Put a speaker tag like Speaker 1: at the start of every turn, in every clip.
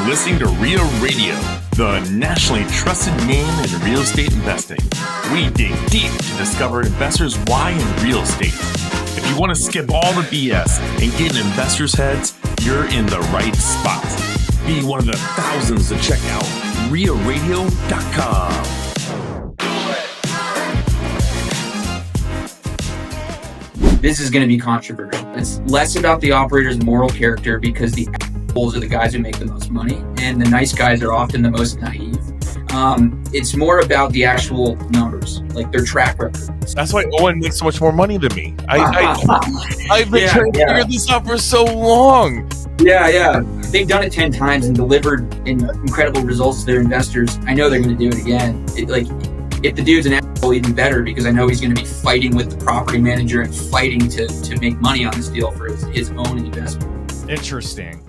Speaker 1: You're listening to REIA Radio, the nationally trusted name in real estate investing. We dig deep to discover investors' why in real estate. If you want to skip all the BS and get in investors' heads, you're in the right spot. Be one of the thousands to check out REIARadio.com.
Speaker 2: This is going to be controversial. It's less about the operator's moral character because the assholes are the guys who make the most money and the nice guys are often the most naive. It's more about the actual numbers, like their track record.
Speaker 3: That's why Owen makes so much more money than me. I've been trying to figure this out for so long.
Speaker 2: Yeah. They've done it 10 times and delivered incredible results to their investors. I know they're going to do it again. If the dude's an asshole, even better, because I know he's going to be fighting with the property manager and fighting to make money on this deal for his own investment.
Speaker 4: Interesting.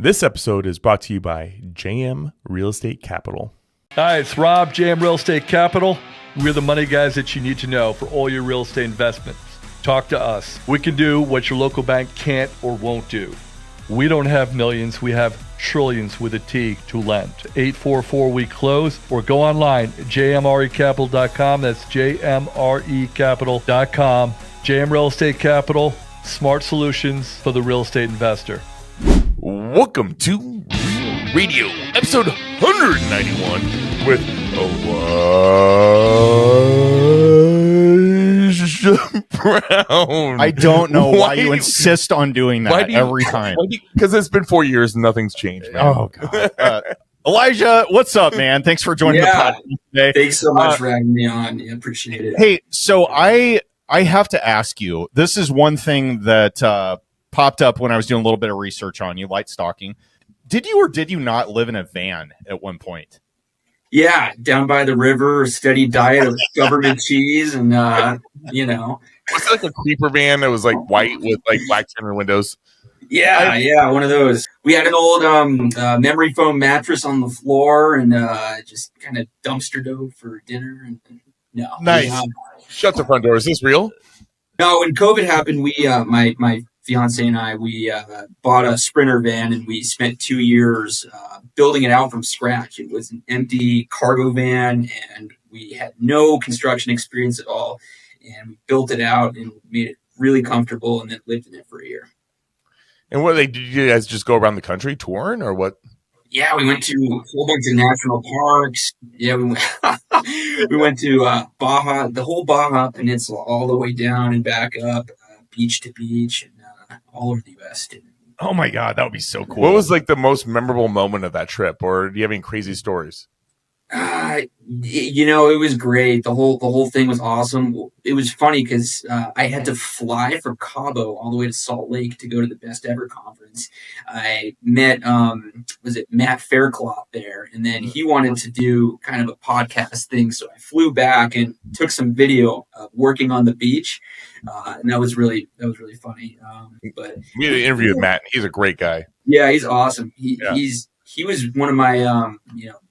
Speaker 3: This episode is brought to you by JM Real Estate Capital.
Speaker 5: Hi, it's Rob, JM Real Estate Capital. We're the money guys that you need to know for all your real estate investments. Talk to us. We can do what your local bank can't or won't do. We don't have millions, we have trillions with a T to lend. 844 we close, or go online, jmrecapital.com. That's jmrecapital.com. JM Real Estate Capital, smart solutions for the real estate investor.
Speaker 3: Welcome to REIA Radio, episode 191 with Elijah Brown.
Speaker 4: I don't know why you insist on doing that every time.
Speaker 3: Because it's been 4 years and nothing's changed, man.
Speaker 4: Oh, God. Elijah, what's up, man? Thanks for joining the podcast today.
Speaker 2: Thanks so much for having me on. Yeah, appreciate it.
Speaker 4: Hey, so I have to ask you, this is one thing that popped up when I was doing a little bit of research on you, light stalking. Did you or did you not live in a van at one point?
Speaker 2: Yeah, down by the river, a steady diet of government cheese and,
Speaker 3: Was it like a creeper van that was like white with like black center windows?
Speaker 2: Yeah, one of those. We had an old memory foam mattress on the floor and just kind of dumpster dove for dinner. No.
Speaker 3: Nice. Shut the front door. Is this real?
Speaker 2: No, when COVID happened, we my fiance and I, we bought a Sprinter van and we spent 2 years building it out from scratch. It was an empty cargo van and we had no construction experience at all. And we built it out and made it really comfortable and then lived in it for a year.
Speaker 3: And what did you guys just go around the country touring or what?
Speaker 2: Yeah, we went to a whole bunch of national parks. Yeah, we went to Baja, the whole Baja Peninsula, all the way down and back up, beach to beach, and all over the U.S.
Speaker 4: Oh my God, that would be so cool.
Speaker 3: What was like the most memorable moment of that trip, or do you have any crazy stories?
Speaker 2: It was great. The whole thing was awesome. It was funny because I had to fly from Cabo all the way to Salt Lake to go to the Best Ever conference. I met Matt Faircloth there, and then he wanted to do kind of a podcast thing. So I flew back and took some video of working on the beach, and that was really funny. But
Speaker 3: we had an interview with Matt. He's a great guy.
Speaker 2: Yeah, he's awesome. He was one of my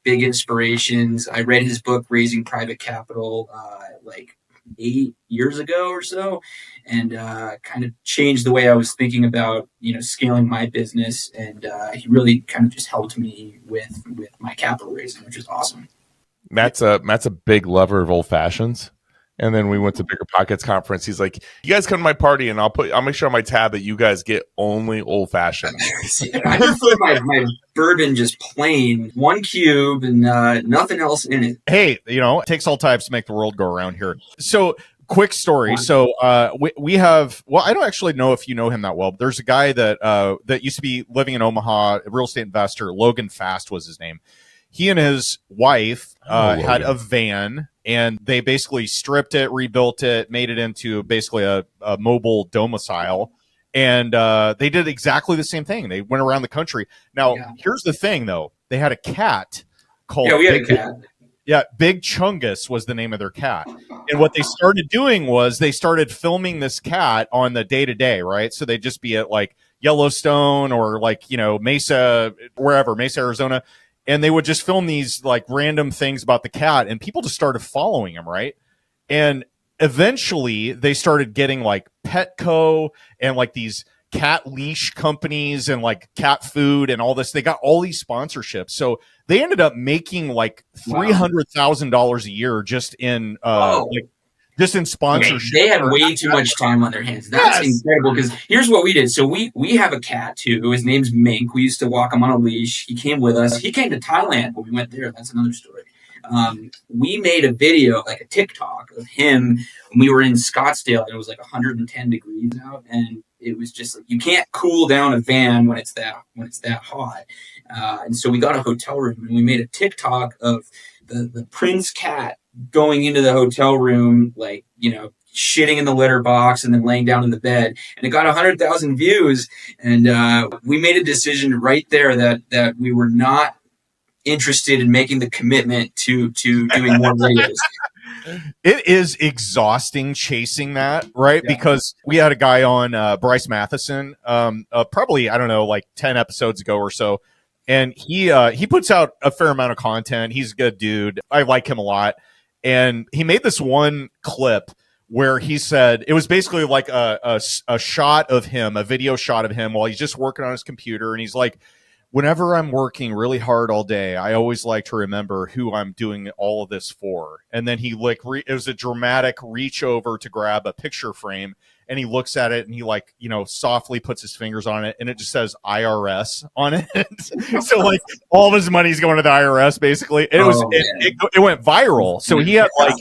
Speaker 2: big inspirations. I read his book Raising Private Capital like 8 years ago or so, and kind of changed the way I was thinking about scaling my business. And he really kind of just helped me with my capital raising, which is awesome.
Speaker 3: Matt's a big lover of old fashions. And then we went to Bigger Pockets conference. He's like, "You guys come to my party, and I'll make sure on my tab that you guys get only old fashioned."
Speaker 2: I prefer my bourbon just plain, one cube, and nothing else in it.
Speaker 4: Hey, it takes all types to make the world go around here. So, quick story. So, we have. Well, I don't actually know if you know him that well. But there's a guy that used to be living in Omaha, a real estate investor. Logan Fast was his name. He and his wife had a van. And they basically stripped it, rebuilt it, made it into basically a mobile domicile. And they did exactly the same thing. They went around the country. Now, Here's the thing, though. They had a cat called...
Speaker 2: Yeah, we had a cat.
Speaker 4: Yeah, Big Chungus was the name of their cat. And what they started doing was they started filming this cat on the day-to-day, right? So they'd just be at, like, Yellowstone or, like, Mesa, wherever, Mesa, Arizona. And they would just film these like random things about the cat, and people just started following him, right? And eventually they started getting like Petco and like these cat leash companies and like cat food and all this. They got all these sponsorships. So they ended up making like $300,000 a year just in just in sponsorship.
Speaker 2: They had way too much time on their hands. That's incredible, because here's what we did. So we have a cat too. His name's Mink. We used to walk him on a leash. He came with us. He came to Thailand when we went there. That's another story. We made a video, like a TikTok of him when we were in Scottsdale, and it was like 110 degrees out, and it was just like, you can't cool down a van when it's that hot. And so we got a hotel room, and we made a TikTok of the Prince cat going into the hotel room, like, you know, shitting in the litter box and then laying down in the bed, and it got 100,000 views. And we made a decision right there that we were not interested in making the commitment to doing more videos.
Speaker 4: It is exhausting chasing that, right? Yeah. Because we had a guy on, Bryce Matheson, probably, I don't know, like 10 episodes ago or so. And he puts out a fair amount of content. He's a good dude. I like him a lot. And he made this one clip where he said, it was basically like a shot of him, a video shot of him while he's just working on his computer. And he's like, whenever I'm working really hard all day, I always like to remember who I'm doing all of this for. And then he like, it was a dramatic reach over to grab a picture frame, and he looks at it and he like, you know, softly puts his fingers on it, and it just says IRS on it. So like all of his money's going to the IRS basically. It went viral. So he had like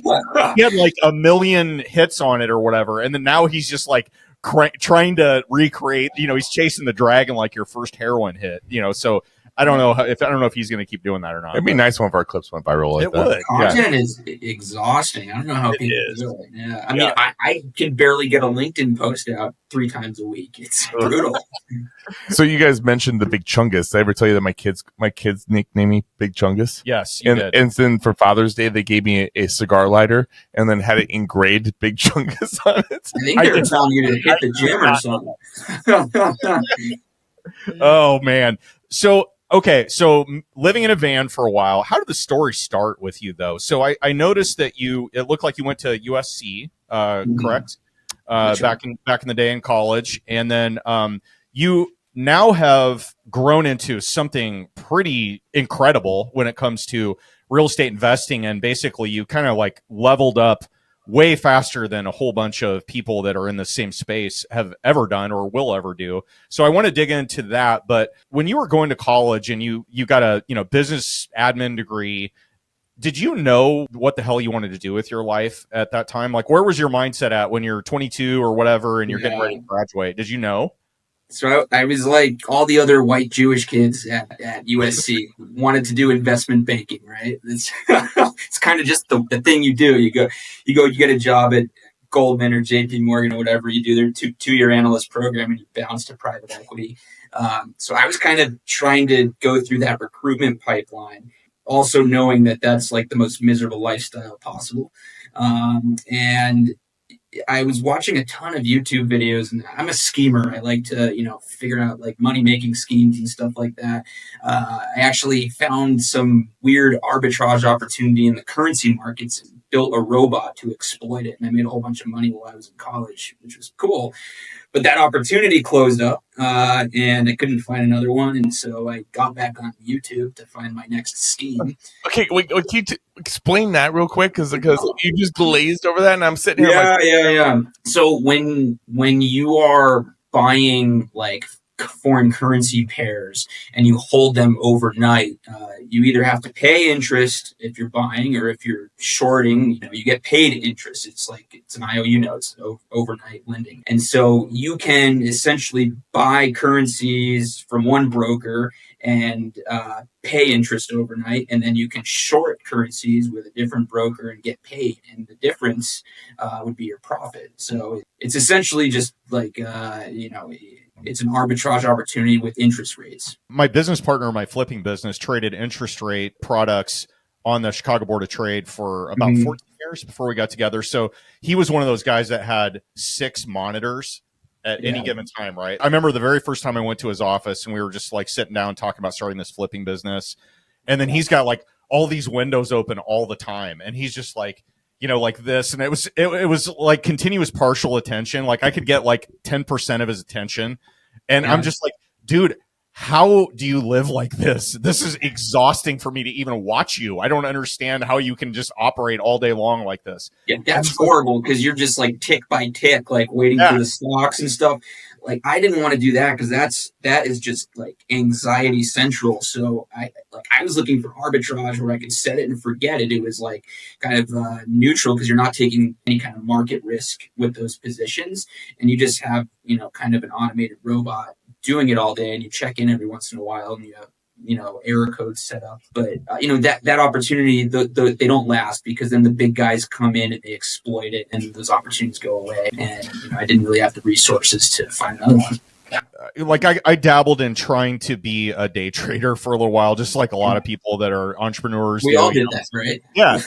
Speaker 4: 1 million hits on it or whatever. And then now he's just like trying to recreate, you know, he's chasing the dragon like your first heroin hit, you know. So I don't know if he's going to keep doing that or not.
Speaker 3: It'd be nice one if our clips went viral like that.
Speaker 4: Would.
Speaker 2: Content is exhausting. I don't know how people do it. Yeah, I mean, I can barely get a LinkedIn post out 3 times a week. It's brutal.
Speaker 3: So you guys mentioned the Big Chungus. Did I ever tell you that my kids nicknamed me Big Chungus?
Speaker 4: Yes, you did.
Speaker 3: And then for Father's Day, they gave me a cigar lighter and then had it engraved Big Chungus on it.
Speaker 2: I think they were telling you to hit the gym or something.
Speaker 4: Oh man. So okay, so living in a van for a while. How did the story start with you, though? So I noticed that it looked like you went to USC, correct? Back in the day in college, and then you now have grown into something pretty incredible when it comes to real estate investing, and basically you kind of like leveled up way faster than a whole bunch of people that are in the same space have ever done or will ever do. So I want to dig into that. But when you were going to college and you got a, you know, business admin degree, did you know what the hell you wanted to do with your life at that time? Like, where was your mindset at when you're 22 or whatever and you're getting ready to graduate? Did you know?
Speaker 2: So I was like all the other white Jewish kids at USC, wanted to do investment banking, right? It's kind of just the thing you do. You get a job at Goldman or JP Morgan or whatever. You do their two-year analyst program and you bounce to private equity. So I was kind of trying to go through that recruitment pipeline, also knowing that that's like the most miserable lifestyle possible. And I was watching a ton of YouTube videos, and I'm a schemer. I like to, you know, figure out like money-making schemes and stuff like that. I actually found some weird arbitrage opportunity in the currency markets and built a robot to exploit it. And I made a whole bunch of money while I was in college, which was cool. But that opportunity closed up, and I couldn't find another one. And so I got back on YouTube to find my next scheme.
Speaker 3: Okay, wait, can you explain that real quick? Because you just glazed over that, and I'm sitting here.
Speaker 2: Yeah. So when you are buying like foreign currency pairs and you hold them overnight, you either have to pay interest if you're buying, or if you're shorting, you know, you get paid interest. It's an IOU note, so overnight lending. And so you can essentially buy currencies from one broker and pay interest overnight, and then you can short currencies with a different broker and get paid, and the difference would be your profit. So it's essentially just like it's an arbitrage opportunity with interest rates.
Speaker 4: My business partner in my flipping business traded interest rate products on the Chicago Board of Trade for about 14 years before we got together. So he was one of those guys that had 6 monitors at any given time, right? I remember the very first time I went to his office and we were just like sitting down talking about starting this flipping business. And then he's got like all these windows open all the time. And he's just like, you know, like this. And it was like continuous partial attention. Like I could get like 10% of his attention. And
Speaker 2: Yeah.
Speaker 4: I'm just like, dude, how do you live like this? This is exhausting for me to even watch you. I don't understand how you can just operate all day long like this.
Speaker 2: Yeah, that's horrible because you're just like tick by tick, like waiting for the stocks and stuff. Like I didn't want to do that because that is just like anxiety central. So I was looking for arbitrage where I could set it and forget it. It was like kind of neutral because you're not taking any kind of market risk with those positions, and you just have kind of an automated robot doing it all day, and you check in every once in a while, and you have error codes set up. But that opportunity, they don't last because then the big guys come in and they exploit it, and those opportunities go away. And I didn't really have the resources to find another one.
Speaker 4: Like I dabbled in trying to be a day trader for a little while, just like a lot of people that are entrepreneurs.
Speaker 2: We all did that, right?
Speaker 4: Yeah.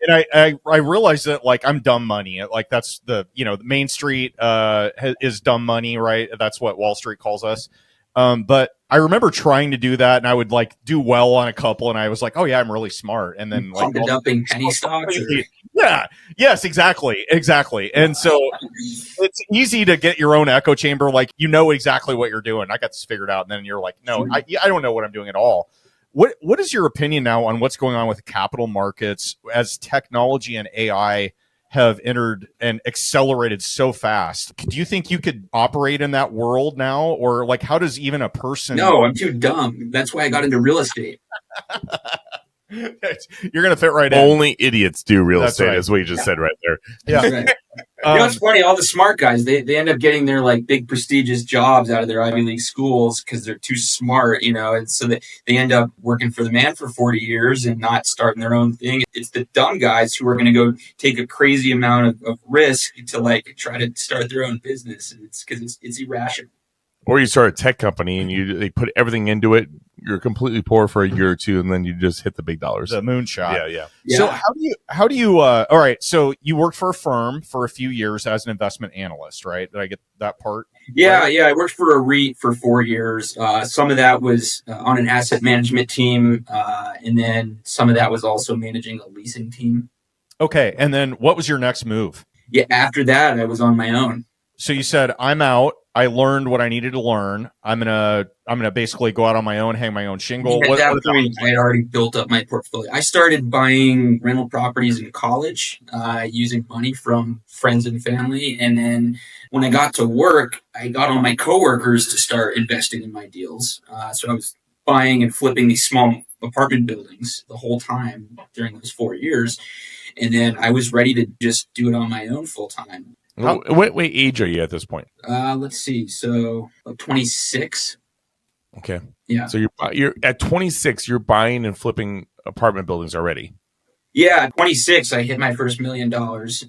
Speaker 4: And I realized that like I'm dumb money. Like that's the Main Street is dumb money, right? That's what Wall Street calls us. But I remember trying to do that, and I would like do well on a couple, and I was like, oh yeah, I'm really smart. And then like
Speaker 2: dumping penny stocks.
Speaker 4: Yeah. Yes, exactly. And so it's easy to get your own echo chamber. Like, exactly what you're doing. I got this figured out. And then you're like, no, I don't know what I'm doing at all. What is your opinion now on what's going on with the capital markets as technology and AI have entered and accelerated so fast? Do you think you could operate in that world now? Or like, how does even a person...
Speaker 2: No, I'm too dumb. That's why I got into real estate.
Speaker 4: You're going to fit right in.
Speaker 3: Only idiots do real estate,
Speaker 4: right.
Speaker 3: is what you just said right there.
Speaker 4: Yeah.
Speaker 2: Right. It's funny. All the smart guys, they end up getting their like big prestigious jobs out of their Ivy League schools because they're too smart, and so they end up working for the man for 40 years and not starting their own thing. It's the dumb guys who are going to go take a crazy amount of risk to like try to start their own business. And it's because it's irrational.
Speaker 3: Or you start a tech company and they put everything into it. You're completely poor for a year or two, and then you just hit the big dollars.
Speaker 4: The moonshot.
Speaker 3: Yeah.
Speaker 4: So how do you all right, so you worked for a firm for a few years as an investment analyst, right? Did I get that part?
Speaker 2: Yeah,
Speaker 4: right?
Speaker 2: I worked for a REIT for 4 years. Some of that was on an asset management team, and then some of that was also managing a leasing team.
Speaker 4: Okay, and then what was your next move?
Speaker 2: Yeah, after that, I was on my own.
Speaker 4: So you said, I'm out. I learned what I needed to learn. I'm gonna basically go out on my own, hang my own shingle.
Speaker 2: At that point, I had already built up my portfolio. I started buying rental properties in college, using money from friends and family. And then when I got to work, I got all my coworkers to start investing in my deals. So I was buying and flipping these small apartment buildings the whole time during those 4 years. And then I was ready to just do it on my own full time.
Speaker 3: What age are you at this point?
Speaker 2: Let's see. So like 26.
Speaker 3: Okay.
Speaker 2: Yeah.
Speaker 3: So you're at 26. You're buying and flipping apartment buildings already.
Speaker 2: Yeah, at 26, I hit my first $1 million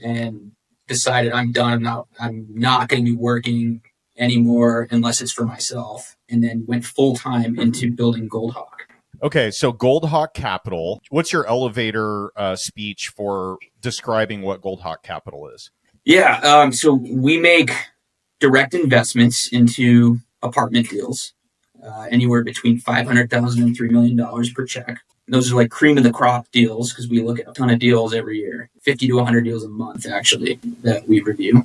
Speaker 2: and decided I'm done. I'm not going to be working anymore unless it's for myself. And then went full time into building Goldhawk.
Speaker 4: Okay, so Goldhawk Capital. What's your elevator speech for describing what Goldhawk Capital is?
Speaker 2: Yeah, so we make direct investments into apartment deals, anywhere between $500,000 and $3 million per check. Those are like cream of the crop deals because we look at a ton of deals every year, 50 to 100 deals a month, actually, that we review.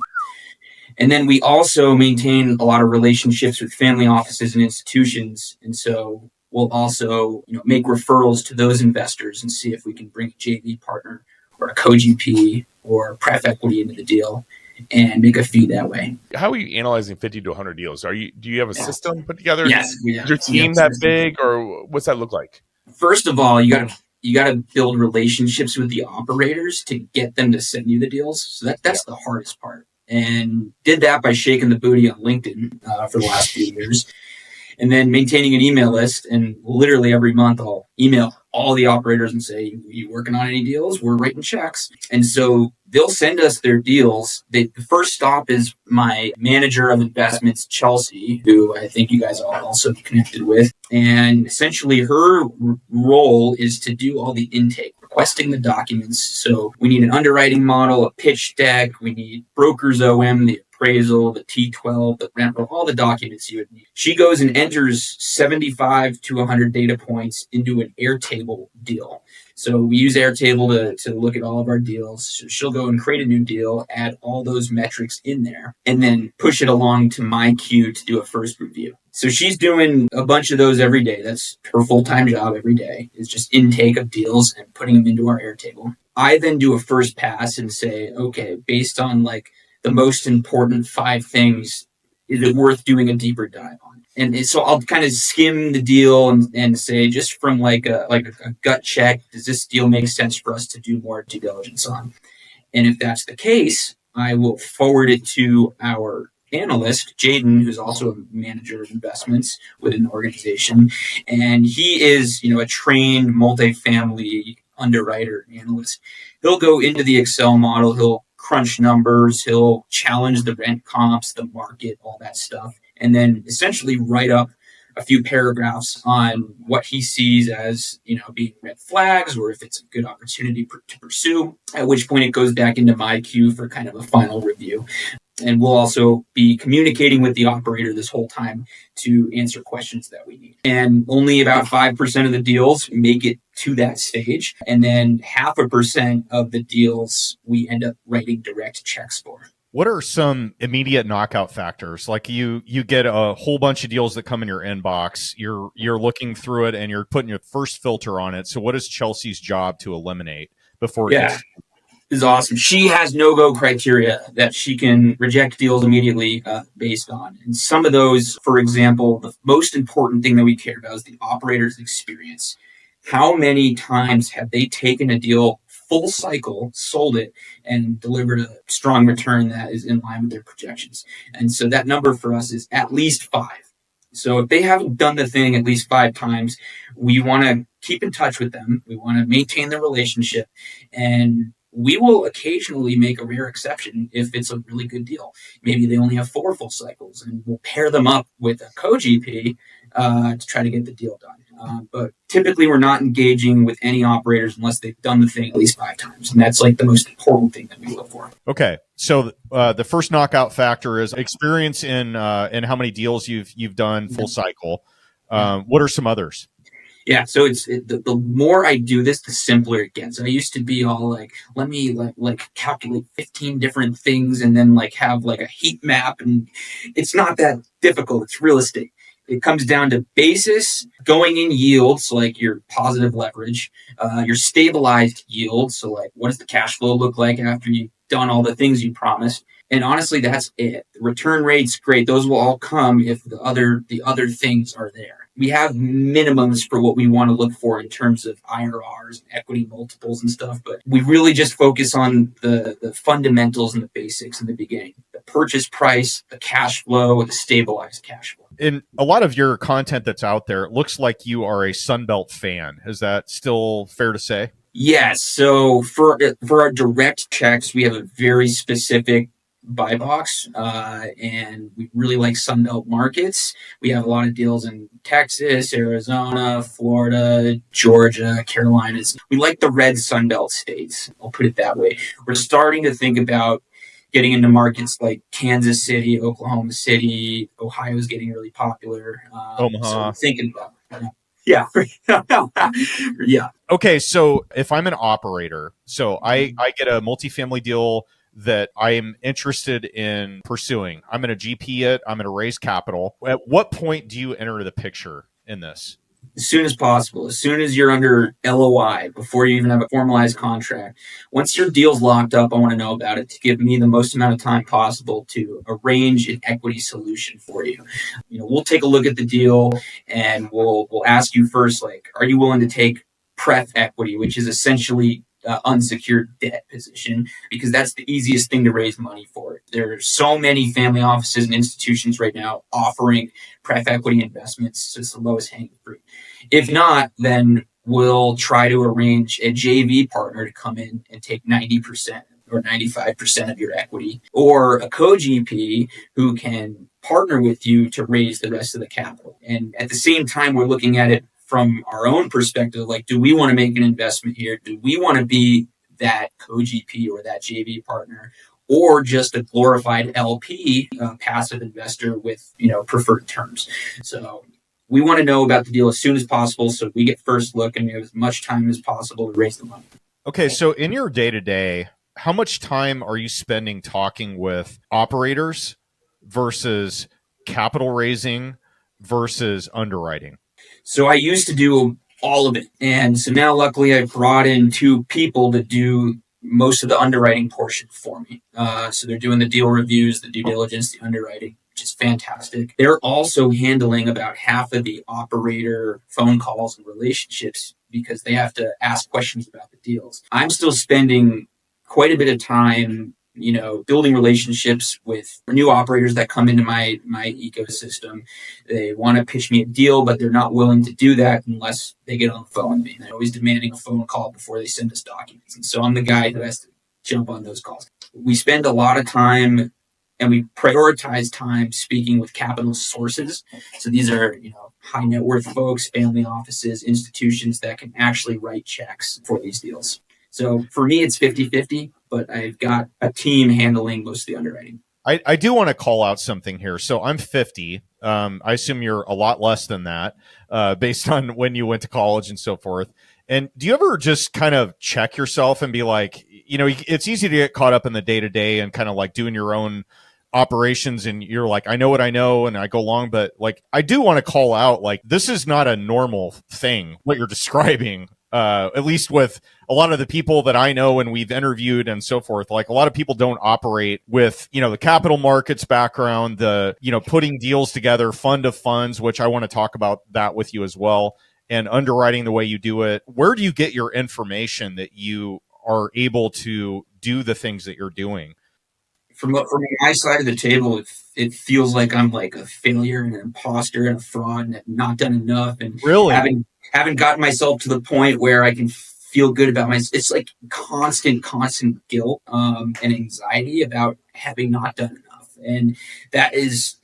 Speaker 2: And then we also maintain a lot of relationships with family offices and institutions. And so we'll also make referrals to those investors and see if we can bring a JV partner or a co-GP or pref equity into the deal and make a fee that way.
Speaker 3: How are you analyzing 50 to 100 deals? Do you have a system put together?
Speaker 2: Yes.
Speaker 3: Is your team that big, or what's that look like?
Speaker 2: First of all, you gotta build relationships with the operators to get them to send you the deals. So that's the hardest part. And did that by shaking the booty on LinkedIn for the last few years. And then maintaining an email list, and literally every month I'll email all the operators and say, you working on any deals? We're writing checks. And so they'll send us their deals. The first stop is my manager of investments, Chelsea, who I think you guys are also connected with. And essentially her role is to do all the intake, requesting the documents. So we need an underwriting model, a pitch deck, we need broker's OM, the appraisal, the T12, the rent roll, all the documents you would need. She goes and enters 75 to 100 data points into an Airtable deal. So we use Airtable to look at all of our deals. She'll go and create a new deal, add all those metrics in there, and then push it along to my queue to do a first review. So she's doing a bunch of those every day. That's her full-time job every day, is just intake of deals and putting them into our Airtable. I then do a first pass and say, okay, based on like the most important 5 things, is it worth doing a deeper dive on? And so I'll kind of skim the deal and say, just from like a gut check, does this deal make sense for us to do more due diligence on? And if that's the case, I will forward it to our analyst, Jaden, who's also a manager of investments within the organization. And he is, a trained multifamily underwriter analyst. He'll go into the Excel model. He'll crunch numbers. He'll challenge the rent comps, the market, all that stuff, and then essentially write up a few paragraphs on what he sees as, being red flags, or if it's a good opportunity to pursue, at which point it goes back into my queue for kind of a final review. And we'll also be communicating with the operator this whole time to answer questions that we need. And only about 5% of the deals make it to that stage. And then 0.5% of the deals we end up writing direct checks for.
Speaker 4: What are some immediate knockout factors? Like you get a whole bunch of deals that come in your inbox. You're looking through it and you're putting your first filter on it. So what is Chelsea's job to eliminate before?
Speaker 2: Yeah, is awesome. She has no-go criteria that she can reject deals immediately based on. And some of those, for example, the most important thing that we care about is the operator's experience. How many times have they taken a deal full cycle, sold it, and delivered a strong return that is in line with their projections? And so that number for us is at least 5. So if they haven't done the thing at least 5 times, we want to keep in touch with them. We want to maintain the relationship, and we will occasionally make a rare exception if it's a really good deal. Maybe they only have 4 full cycles, and we'll pair them up with a co-GP to try to get the deal done. But typically we're not engaging with any operators unless they've done the thing at least 5 times. And that's like the most important thing that we look for.
Speaker 4: Okay. So the first knockout factor is experience in how many deals you've done full cycle. What are some others?
Speaker 2: Yeah, so the more I do this, the simpler it gets. I used to be all like, let me like calculate 15 different things and then like have like a heat map, and it's not that difficult. It's real estate. It comes down to basis, going in yield, so like your positive leverage, your stabilized yield, so like what does the cash flow look like after you've done all the things you promised. And honestly, that's it. The return rate's great. Those will all come if the other things are there. We have minimums for what we want to look for in terms of IRRs and equity multiples and stuff, but we really just focus on the fundamentals and the basics in the beginning. The purchase price, the cash flow, the stabilized cash flow.
Speaker 4: In a lot of your content that's out there, it looks like you are a Sunbelt fan. Is that still fair to say?
Speaker 2: Yes. So for our direct checks, we have a very specific buy box, and we really like Sunbelt markets. We have a lot of deals in Texas, Arizona, Florida, Georgia, Carolinas. We like the red Sunbelt states. I'll put it that way. We're starting to think about getting into markets like Kansas City, Oklahoma City. Ohio's getting really popular.
Speaker 4: Omaha.
Speaker 2: So we're thinking about it. Yeah. Yeah.
Speaker 4: Okay. So if I'm an operator, so I get a multifamily deal that I am interested in pursuing. I'm going to GP it. I'm going to raise capital. At what point do you enter the picture in this?
Speaker 2: As soon as possible. As soon as you're under LOI, before you even have a formalized contract. Once your deal's locked up, I want to know about it to give me the most amount of time possible to arrange an equity solution for you. We'll take a look at the deal and we'll ask you first, like, are you willing to take pref equity, which is essentially unsecured debt position, because that's the easiest thing to raise money for. There are so many family offices and institutions right now offering pref equity investments, so it's the lowest hanging fruit. If not, then we'll try to arrange a JV partner to come in and take 90% or 95% of your equity, or a co-GP who can partner with you to raise the rest of the capital. And at the same time, we're looking at it from our own perspective, like, do we want to make an investment here? Do we want to be that co-GP or that JV partner, or just a glorified LP, passive investor with, preferred terms? So we want to know about the deal as soon as possible so we get first look and we have as much time as possible to raise the money.
Speaker 4: Okay, so in your day-to-day, how much time are you spending talking with operators versus capital raising versus underwriting?
Speaker 2: So I used to do all of it. And so now luckily I brought in 2 people to do most of the underwriting portion for me. So they're doing the deal reviews, the due diligence, the underwriting, which is fantastic. They're also handling about half of the operator phone calls and relationships because they have to ask questions about the deals. I'm still spending quite a bit of time, building relationships with new operators that come into my ecosystem. They want to pitch me a deal, but they're not willing to do that unless they get on the phone with me. They're always demanding a phone call before they send us documents. And so I'm the guy who has to jump on those calls. We spend a lot of time and we prioritize time speaking with capital sources. So these are, high net worth folks, family offices, institutions that can actually write checks for these deals. So for me, it's 50-50, but I've got a team handling most of the underwriting.
Speaker 4: I do want to call out something here. So I'm 50. I assume you're a lot less than that based on when you went to college and so forth. And do you ever just kind of check yourself and be like, it's easy to get caught up in the day-to-day and kind of like doing your own operations and you're like, I know what I know and I go along, but like, I do want to call out, like, this is not a normal thing, what you're describing. At least with a lot of the people that I know and we've interviewed and so forth, like a lot of people don't operate with, the capital markets background, the, putting deals together, fund of funds, which I want to talk about that with you as well, and underwriting the way you do it. Where do you get your information that you are able to do the things that you're doing?
Speaker 2: From my side of the table, it feels like I'm like a failure and an imposter and a fraud and have not done enough and
Speaker 4: really
Speaker 2: haven't gotten myself to the point where I can feel good about myself. It's like constant guilt and anxiety about having not done enough. And that is,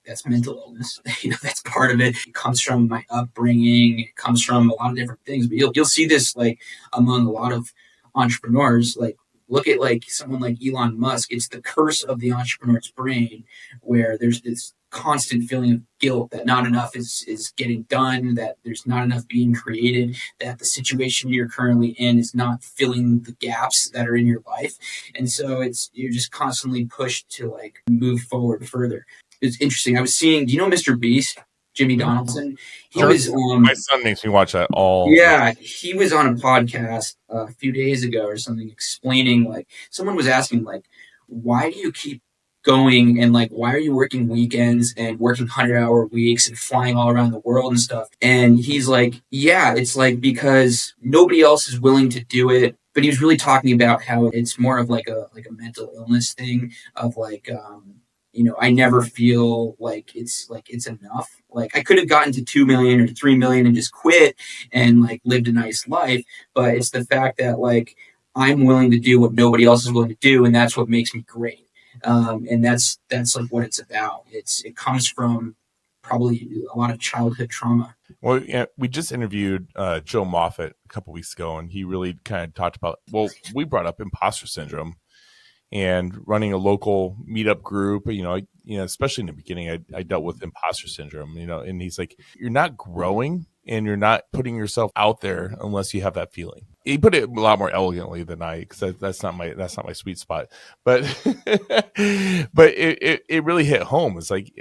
Speaker 2: that's mental illness. That's part of it. It comes from my upbringing. It comes from a lot of different things. But you'll see this like among a lot of entrepreneurs, like, look at like someone like Elon Musk. It's the curse of the entrepreneur's brain where there's this constant feeling of guilt that not enough is getting done, that there's not enough being created, that the situation you're currently in is not filling the gaps that are in your life. And so you're just constantly pushed to like move forward further. It's interesting. I was seeing, do you know Mr. Beast? Jimmy Donaldson. He was
Speaker 3: my son makes me watch that all.
Speaker 2: Yeah, he was on a podcast a few days ago or something explaining, like, someone was asking, like, why do you keep going and like, why are you working weekends and working 100-hour weeks and flying all around the world and stuff? And he's like, yeah, it's like because nobody else is willing to do it. But he was really talking about how it's more of like a mental illness thing of like, I never feel like it's enough. Like I could have gotten to 2 million or 3 million and just quit and like lived a nice life. But it's the fact that like I'm willing to do what nobody else is willing to do. And that's what makes me great. And that's like what it's about. It comes from probably a lot of childhood trauma.
Speaker 3: Well, yeah, we just interviewed Joe Moffat a couple weeks ago, and he really kind of talked about, we brought up imposter syndrome. And running a local meetup group, especially in the beginning, I dealt with imposter syndrome, and he's like, you're not growing and you're not putting yourself out there unless you have that feeling. He put it a lot more elegantly than I, because that's not my sweet spot. But but it really hit home. It's like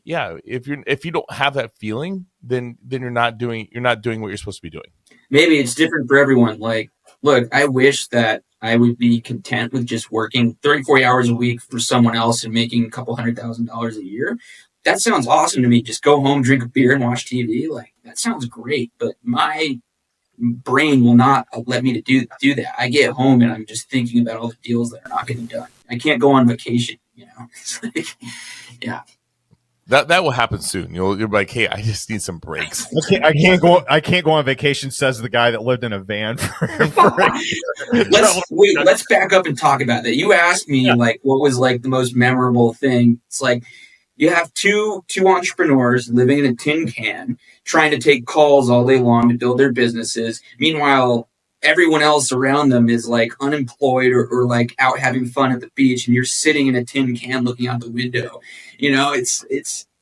Speaker 3: yeah, if you don't have that feeling, then you're not doing what you're supposed to be doing.
Speaker 2: Maybe it's different for everyone. Like, look, I wish that I would be content with just working 34 hours a week for someone else and making a couple $100,000 a year. That sounds awesome to me. Just go home, drink a beer, and watch TV. Like, that sounds great. But my brain will not let me to do that. I get home and I'm just thinking about all the deals that are not getting done. I can't go on vacation. It's like, yeah.
Speaker 3: That will happen soon. You're like, hey, I just need some breaks.
Speaker 4: I can't go on vacation, says the guy that lived in a van for a year.
Speaker 2: Let's back up and talk about that. You asked me like what was like the most memorable thing. It's like you have two entrepreneurs living in a tin can trying to take calls all day long to build their businesses. Meanwhile, everyone else around them is like unemployed or like out having fun at the beach, and you're sitting in a tin can looking out the window.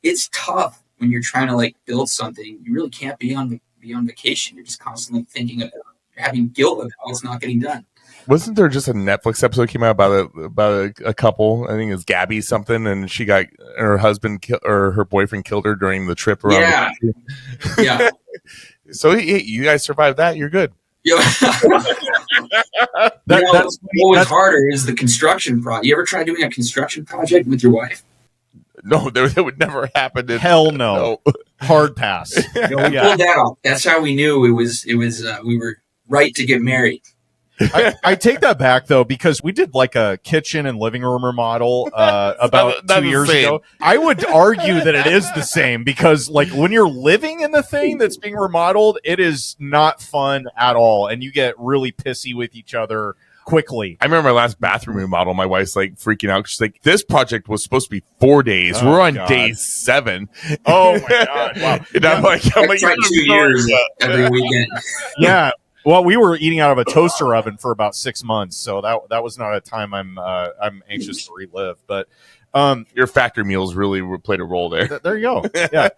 Speaker 2: It's tough. when you're trying to like build something, you really can't be on vacation. You're just constantly thinking about having guilt about it's not getting done.
Speaker 3: Wasn't there just a Netflix episode came out about a couple? I think it's Gabby something, and she got her husband or her boyfriend killed her during the trip around.
Speaker 2: Yeah, yeah.
Speaker 3: So you guys survived that. You're good.
Speaker 2: Yeah. What was harder is the construction project. You ever try doing a construction project with your wife?
Speaker 3: No, that would never happen.
Speaker 4: Hell no. Hard pass.
Speaker 2: We pulled that off. That's how we knew it was. We were right to get married.
Speaker 4: I take that back though, because we did like a kitchen and living room remodel about 2 years ago. I would argue that it is the same, because like when you're living in the thing that's being remodeled, it is not fun at all, and you get really pissy with each other quickly.
Speaker 3: I remember my last bathroom remodel. My wife's like freaking out. She's like, "This project was supposed to be 4 days. We're on day 7."
Speaker 4: Oh my god! Wow.
Speaker 3: And I'm like
Speaker 2: 2 years every weekend.
Speaker 4: Yeah. Well, we were eating out of a toaster oven for about 6 months, so that was not a time I'm anxious to relive. But
Speaker 3: your factory meals really played a role there.
Speaker 4: There you go. Yeah.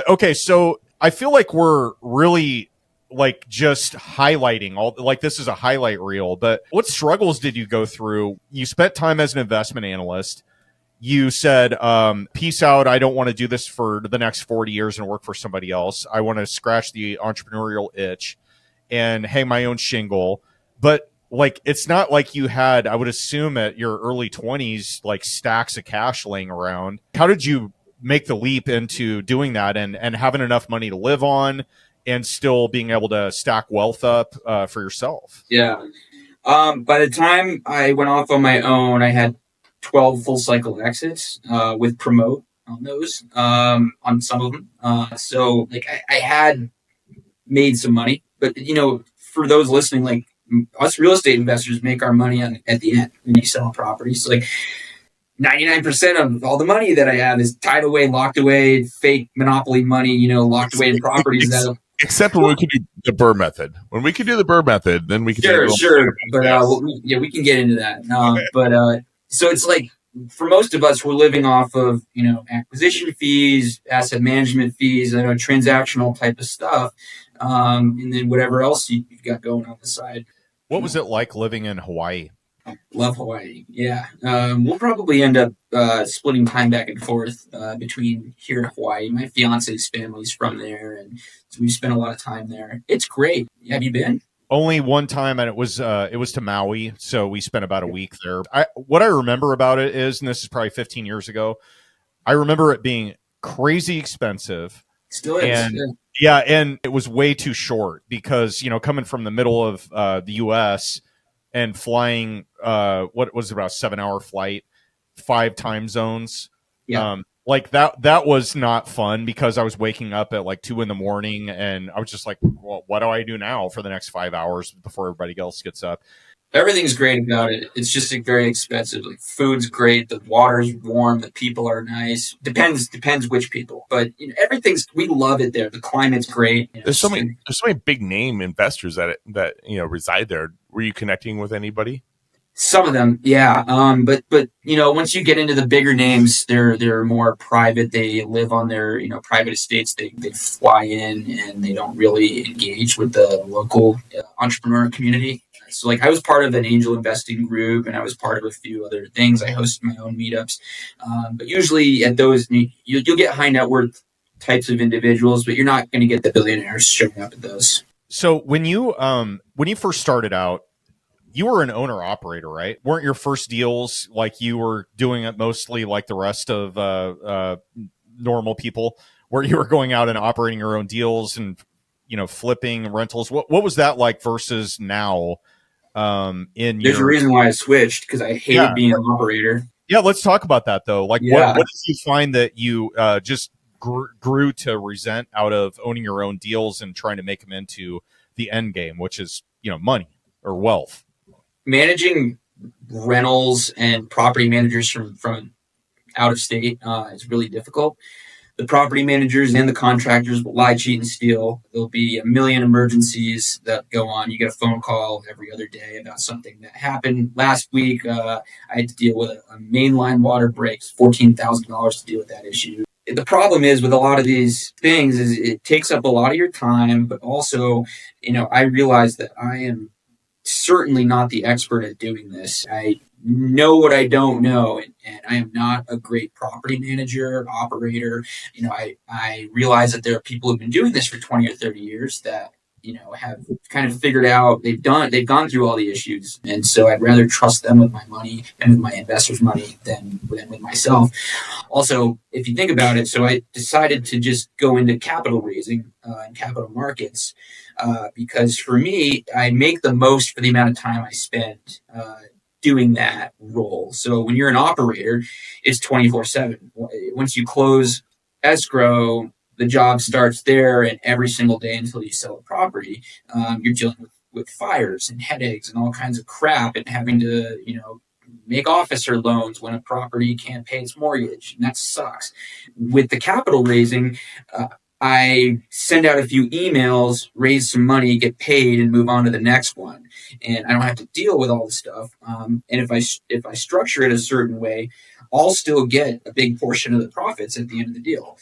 Speaker 4: Okay, so I feel like we're really like just highlighting all, like this is a highlight reel. But what struggles did you go through? You spent time as an investment analyst. You said, peace out. I don't want to do this for the next 40 years and work for somebody else. I want to scratch the entrepreneurial itch and hang my own shingle. But like, it's not like you had, I would assume at your early 20s, like stacks of cash laying around. How did you make the leap into doing that and having enough money to live on and still being able to stack wealth up for yourself?
Speaker 2: Yeah. By the time I went off on my own, I had 12 full cycle exits with promote on those, on some of them. So like I had made some money. But, you know, for those listening, like us real estate investors make our money at the end when you sell properties. So like 99% of all the money that I have is tied away, locked away, fake monopoly money, you know, locked away in properties.
Speaker 3: Except when we can do the Burr method. When we can do the Burr method, then we can.
Speaker 2: Sure. But we can get into that. So it's like for most of us, we're living off of, you know, acquisition fees, asset management fees, you know, transactional type of stuff. And then whatever else you've got going on the side.
Speaker 4: What was it like living in Hawaii?
Speaker 2: Love Hawaii. Yeah. We'll probably end up splitting time back and forth between here and Hawaii. My fiance's family's from there, and so we spent a lot of time there. It's great. Have you been?
Speaker 4: Only one time, and it was to Maui, so we spent about a week there. What I remember about it is, and this is probably 15 years ago, I remember it being crazy expensive.
Speaker 2: Still is.
Speaker 4: And, yeah, and it was way too short because, you know, coming from the middle of the U.S. and flying, what was it, about a 7-hour flight, 5 time zones.
Speaker 2: Yeah.
Speaker 4: Like that was not fun because I was waking up at like 2 a.m. and I was just like, well, what do I do now for the next 5 hours before everybody else gets up?
Speaker 2: Everything's great about it. It's just like, very expensive. Like food's great, the water's warm, the people are nice. Depends which people, but you know, we love it there. The climate's great. You know,
Speaker 3: there's so many big name investors that you know reside there. Were you connecting with anybody?
Speaker 2: Some of them, yeah. But you know, once you get into the bigger names, they're more private. They live on their, you know, private estates. They fly in and they don't really engage with the local entrepreneur community. So like I was part of an angel investing group and I was part of a few other things. I hosted my own meetups. But usually at those, you'll get high net worth types of individuals, but you're not going to get the billionaires showing up at those.
Speaker 4: So when you first started out, you were an owner operator, right? Weren't your first deals like you were doing it mostly like the rest of normal people, where you were going out and operating your own deals and, you know, flipping rentals? What was that like versus now? There's
Speaker 2: a reason why I switched, because I hated being an operator.
Speaker 4: Yeah, let's talk about that though. Like, what did you find that you just grew to resent out of owning your own deals and trying to make them into the end game, which is, you know, money or wealth?
Speaker 2: Managing rentals and property managers from out of state is really difficult. The property managers and the contractors will lie, cheat, and steal. There'll be a million emergencies that go on. You get a phone call every other day about something that happened. Last week, I had to deal with a mainline water breaks, $14,000 to deal with that issue. the problem is with a lot of these things is it takes up a lot of your time, but also, I realize that I am certainly not the expert at doing this. I know what I don't know, and I am not a great property manager, operator. I realize that there are people who've been doing this for 20 or 30 years that, have kind of figured out they've gone through all the issues. And so I'd rather trust them with my money and with my investors' money than with myself. Also, if you think about it, so I decided to just go into capital raising and capital markets because for me, I make the most for the amount of time I spend doing that role. So when you're an operator, it's 24/7. Once you close escrow, the job starts there, and every single day until you sell a property, you're dealing with fires and headaches and all kinds of crap, and having to, make officer loans when a property can't pay its mortgage, and that sucks. With the capital raising, I send out a few emails, raise some money, get paid, and move on to the next one. And I don't have to deal with all this stuff. And if I structure it a certain way, I'll still get a big portion of the profits at the end of the deal.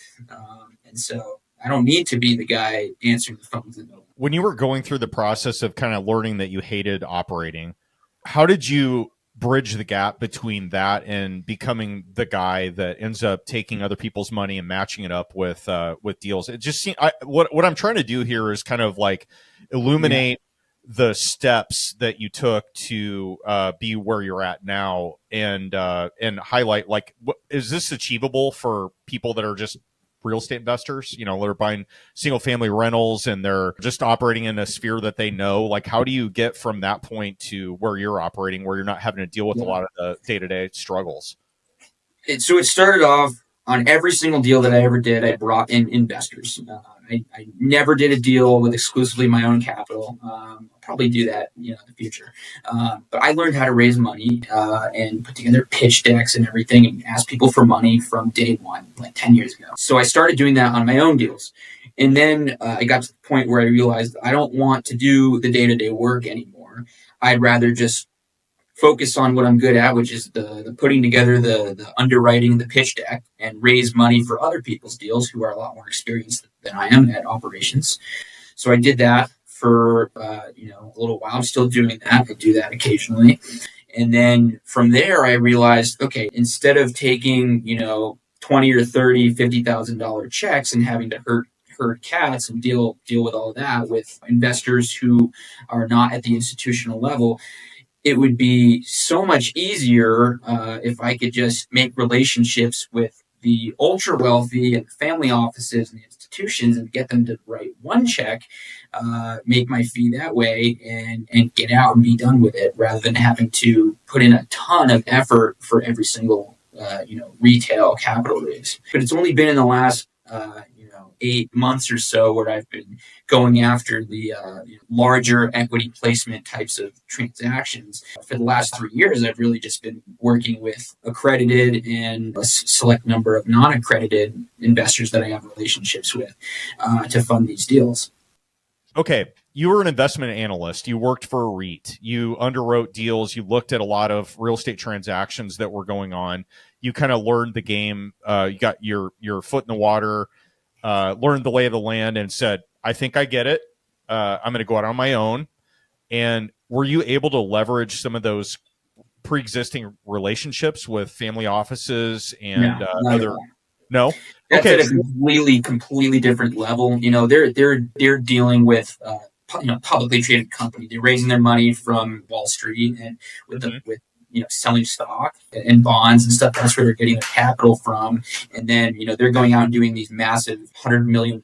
Speaker 2: And so I don't need to be the guy answering the phones.
Speaker 4: When you were going through the process of kind of learning that you hated operating, how did you bridge the gap between that and becoming the guy that ends up taking other people's money and matching it up with deals? It just seems what I'm trying to do here is kind of like illuminate the steps that you took to be where you're at now, and highlight, like, is this achievable for people that are just real estate investors, they're buying single family rentals and they're just operating in a sphere that they know? Like, how do you get from that point to where you're operating, where you're not having to deal with a lot of the day-to-day struggles?
Speaker 2: So it started off on every single deal that I ever did, I brought in investors. I never did a deal with exclusively my own capital. I'll probably do that, in the future. But I learned how to raise money and put together pitch decks and everything, and ask people for money from day one, like 10 years ago. So I started doing that on my own deals. And then I got to the point where I realized I don't want to do the day-to-day work anymore. I'd rather just focus on what I'm good at, which is the putting together the underwriting, the pitch deck, and raise money for other people's deals who are a lot more experienced than I am at operations. So I did that for a little while. I'm still doing that. I do that occasionally. And then from there, I realized, okay, instead of taking, $20 or $30, $50,000 checks and having to herd cats and deal with all of that with investors who are not at the institutional level, it would be so much easier if I could just make relationships with the ultra wealthy and family offices and the institutions and get them to write one check, make my fee that way, and get out and be done with it, rather than having to put in a ton of effort for every single retail capital raise. But it's only been in the last 8 months or so where I've been going after the larger equity placement types of transactions. For the last 3 years, I've really just been working with accredited and a select number of non-accredited investors that I have relationships with to fund these deals.
Speaker 4: Okay. You were an investment analyst. You worked for a REIT. You underwrote deals. You looked at a lot of real estate transactions that were going on. You kind of learned the game. You got your foot in the water, learned the lay of the land, and said, I think I get it. I'm going to go out on my own. And were you able to leverage some of those pre-existing relationships with family offices and other? No.
Speaker 2: That's at a completely different level. They're dealing with publicly traded company. They're raising their money from Wall Street and with selling stock and bonds and stuff. That's where they're getting their capital from. And then they're going out and doing these massive $100 million+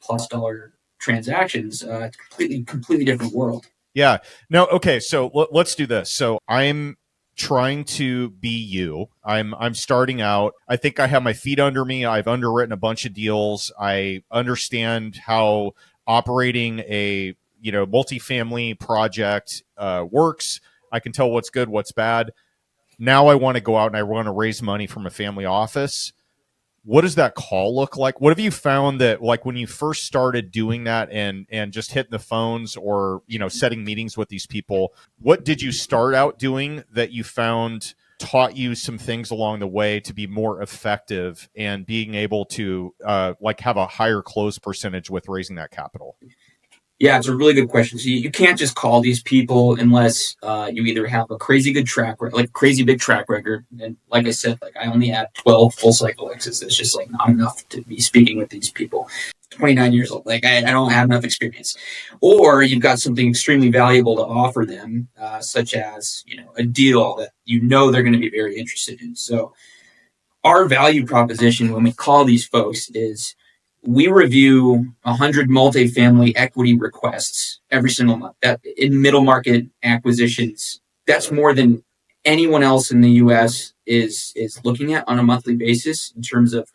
Speaker 2: transactions. It's completely different world.
Speaker 4: Yeah. No. Okay. So let's do this. So I'm trying to be you. I'm starting out. I think I have my feet under me. I've underwritten a bunch of deals. I understand how operating a multifamily project works. I can tell what's good, what's bad. Now I want to go out and I want to raise money from a family office. What does that call look like? What have you found that, like, when you first started doing that and just hitting the phones or, setting meetings with these people, what did you start out doing that you found taught you some things along the way to be more effective and being able to like have a higher close percentage with raising that capital?
Speaker 2: Yeah, it's a really good question. So you can't just call these people unless you either have a crazy good track record, like crazy big track record. And like I said, like I only have 12 full cycle exits. It's just like not enough to be speaking with these people. 29 years old. Like I don't have enough experience. Or you've got something extremely valuable to offer them, such as, a deal that they're going to be very interested in. So our value proposition when we call these folks is we review 100 multifamily equity requests every single month. That in middle market acquisitions, that's more than anyone else in the U.S. is looking at on a monthly basis in terms of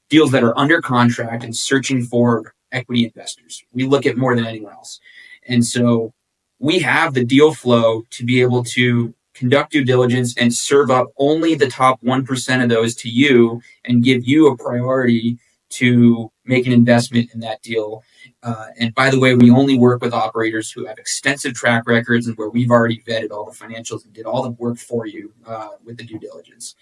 Speaker 2: deals that are under contract and searching for equity investors. We look at more than anyone else. And so we have the deal flow to be able to conduct due diligence and serve up only the top 1% of those to you and give you a priority to make an investment in that deal. And by the way, we only work with operators who have extensive track records and where we've already vetted all the financials and did all the work for you with the due diligence.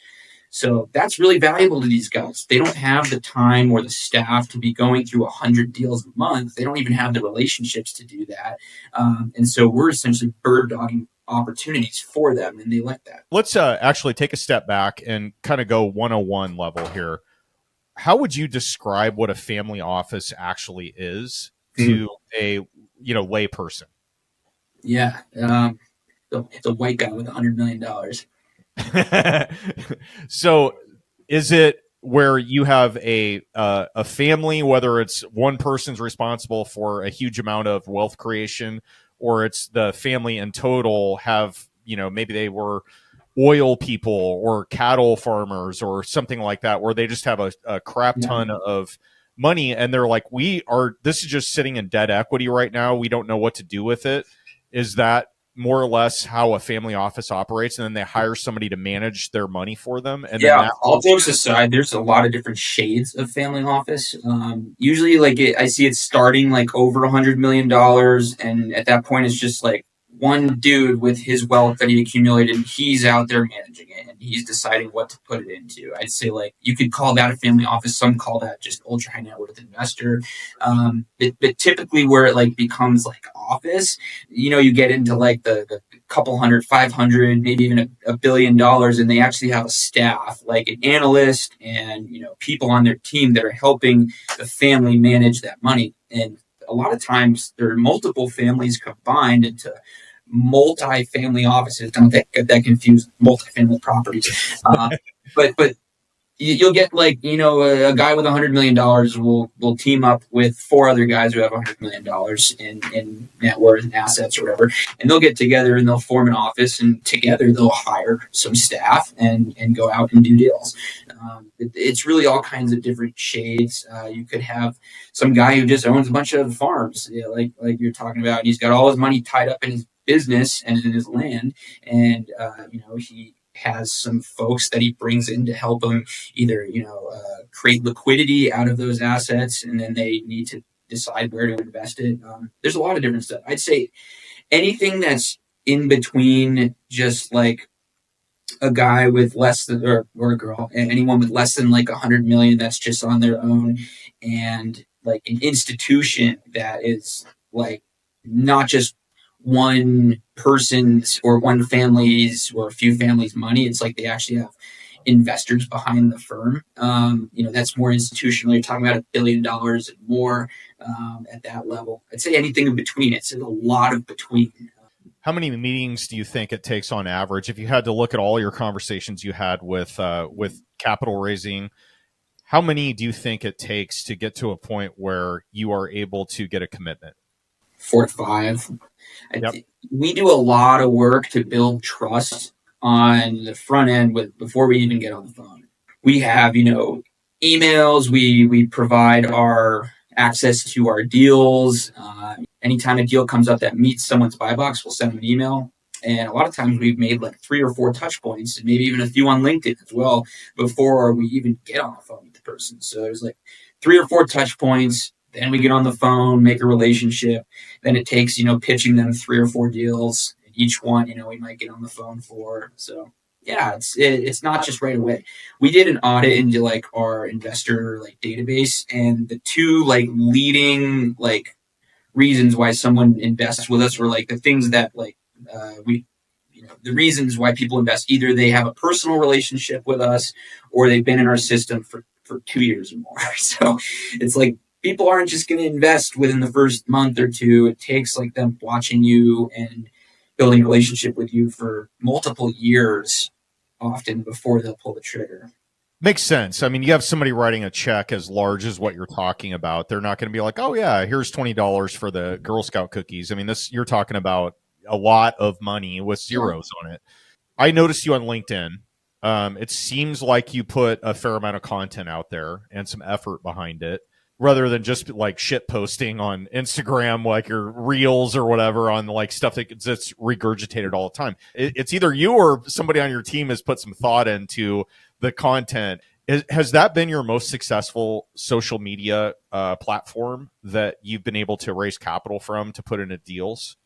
Speaker 2: So that's really valuable to these guys. They don't have the time or the staff to be going through 100 deals a month. They don't even have the relationships to do that. And so we're essentially bird dogging opportunities for them, and they like that.
Speaker 4: Let's actually take a step back and kind of go 101 level here. How would you describe what a family office actually is to a lay person?
Speaker 2: Yeah, it's a white guy with $100 million.
Speaker 4: So is it where you have a family, whether it's one person's responsible for a huge amount of wealth creation, or it's the family in total have, maybe they were oil people or cattle farmers or something like that, where they just have a crap ton of money and they're like, this is just sitting in dead equity right now. We don't know what to do with it. Is that more or less how a family office operates, and then they hire somebody to manage their money for them? And
Speaker 2: yeah, all jokes aside, there's a lot of different shades of family office. Usually, I see it starting like over $100 million, and at that point, it's just like one dude with his wealth that he accumulated. He's out there managing it, and he's deciding what to put it into. I'd say like you could call that a family office. Some call that just ultra high net worth investor. But typically, where it like becomes like office, you get into like the couple hundred, 500, maybe even $1 billion, and they actually have a staff, like an analyst and people on their team that are helping the family manage that money. And a lot of times there are multiple families combined into multi-family offices. Don't get that confused, multi-family properties. But you'll get like, a guy with $100 million will team up with 4 other guys who have $100 million in net worth and assets or whatever. And they'll get together and they'll form an office, and together they'll hire some staff and go out and do deals. It's really all kinds of different shades. You could have some guy who just owns a bunch of farms, like you're talking about, and he's got all his money tied up in his business and in his land. And, he has some folks that he brings in to help him either, create liquidity out of those assets, and then they need to decide where to invest it. There's a lot of different stuff. I'd say anything that's in between just like a guy with less than, or a girl, and anyone with less than like 100 million that's just on their own, and like an institution that is like not just one person's or one family's or a few families' money. It's like they actually have investors behind the firm. That's more institutional. You're talking about $1 billion and more at that level. I'd say anything in between. It's a lot of between.
Speaker 4: How many meetings do you think it takes on average? If you had to look at all your conversations you had with capital raising, how many do you think it takes to get to a point where you are able to get a commitment?
Speaker 2: 4 to 5.
Speaker 4: Yep.
Speaker 2: We do a lot of work to build trust on the front end before we even get on the phone. We have, emails. We provide our access to our deals. Anytime a deal comes up that meets someone's buy box, we'll send them an email. And a lot of times we've made like 3 or 4 touch points, and maybe even a few on LinkedIn as well, before we even get on the phone with the person. So there's like 3 or 4 touch points. Then we get on the phone, make a relationship. Then it takes, pitching them 3 or 4 deals. Each one, we might get on the phone for. So Yeah, it's not just right away. We did an audit into like our investor like database, and the two like leading like reasons why someone invests with us, or like the things that like we the reasons why people invest, either they have a personal relationship with us or they've been in our system for 2 years or more. So it's like people aren't just going to invest within the first month or two. It takes like them watching you and building a relationship with you for multiple years often before they'll pull the trigger.
Speaker 4: Makes sense. I mean, you have somebody writing a check as large as what you're talking about. They're not going to be like, oh yeah, here's $20 for the Girl Scout cookies. I mean, you're talking about a lot of money with zeros on it. I noticed you on LinkedIn. It seems like you put a fair amount of content out there and some effort behind it, rather than just like shit posting on Instagram, like your reels or whatever, on like stuff that's regurgitated all the time. It's either you or somebody on your team has put some thought into the content. Has that been your most successful social media platform that you've been able to raise capital from to put into deals?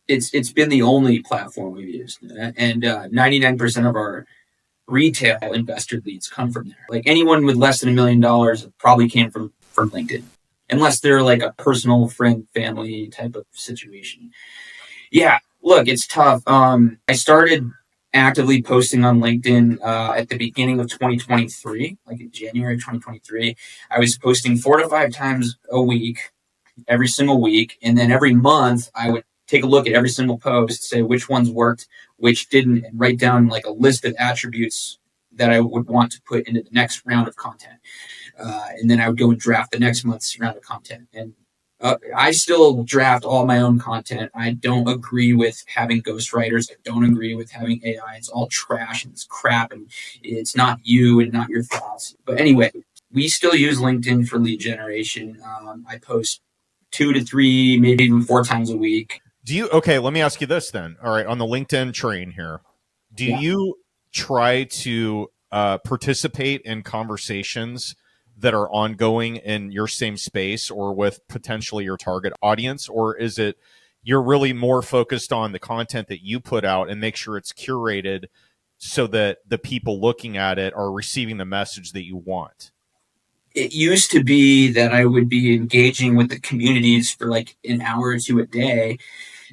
Speaker 2: It's been the only platform we've used, and 99% of our retail investor leads come from there. Like anyone with less than $1 million probably came from LinkedIn, unless they're like a personal friend, family type of situation. Yeah, look, it's tough. I started actively posting on LinkedIn at the beginning of 2023, like in January 2023. I was posting 4 to 5 times a week, every single week, and then every month I would take a look at every single post, say which ones worked, which didn't, and write down like a list of attributes that I would want to put into the next round of content. And then I would go and draft the next month's round of content. And I still draft all my own content. I don't agree with having ghostwriters. I don't agree with having AI. It's all trash and it's crap, and it's not you and not your thoughts. But anyway, we still use LinkedIn for lead generation. I post 2 to 3, maybe even 4 times a week.
Speaker 4: Okay, let me ask you this then. All right, on the LinkedIn train here, do you try to participate in conversations that are ongoing in your same space or with potentially your target audience? Or is it you're really more focused on the content that you put out and make sure it's curated so that the people looking at it are receiving the message that you want?
Speaker 2: It used to be that I would be engaging with the communities for like an hour or 2 a day.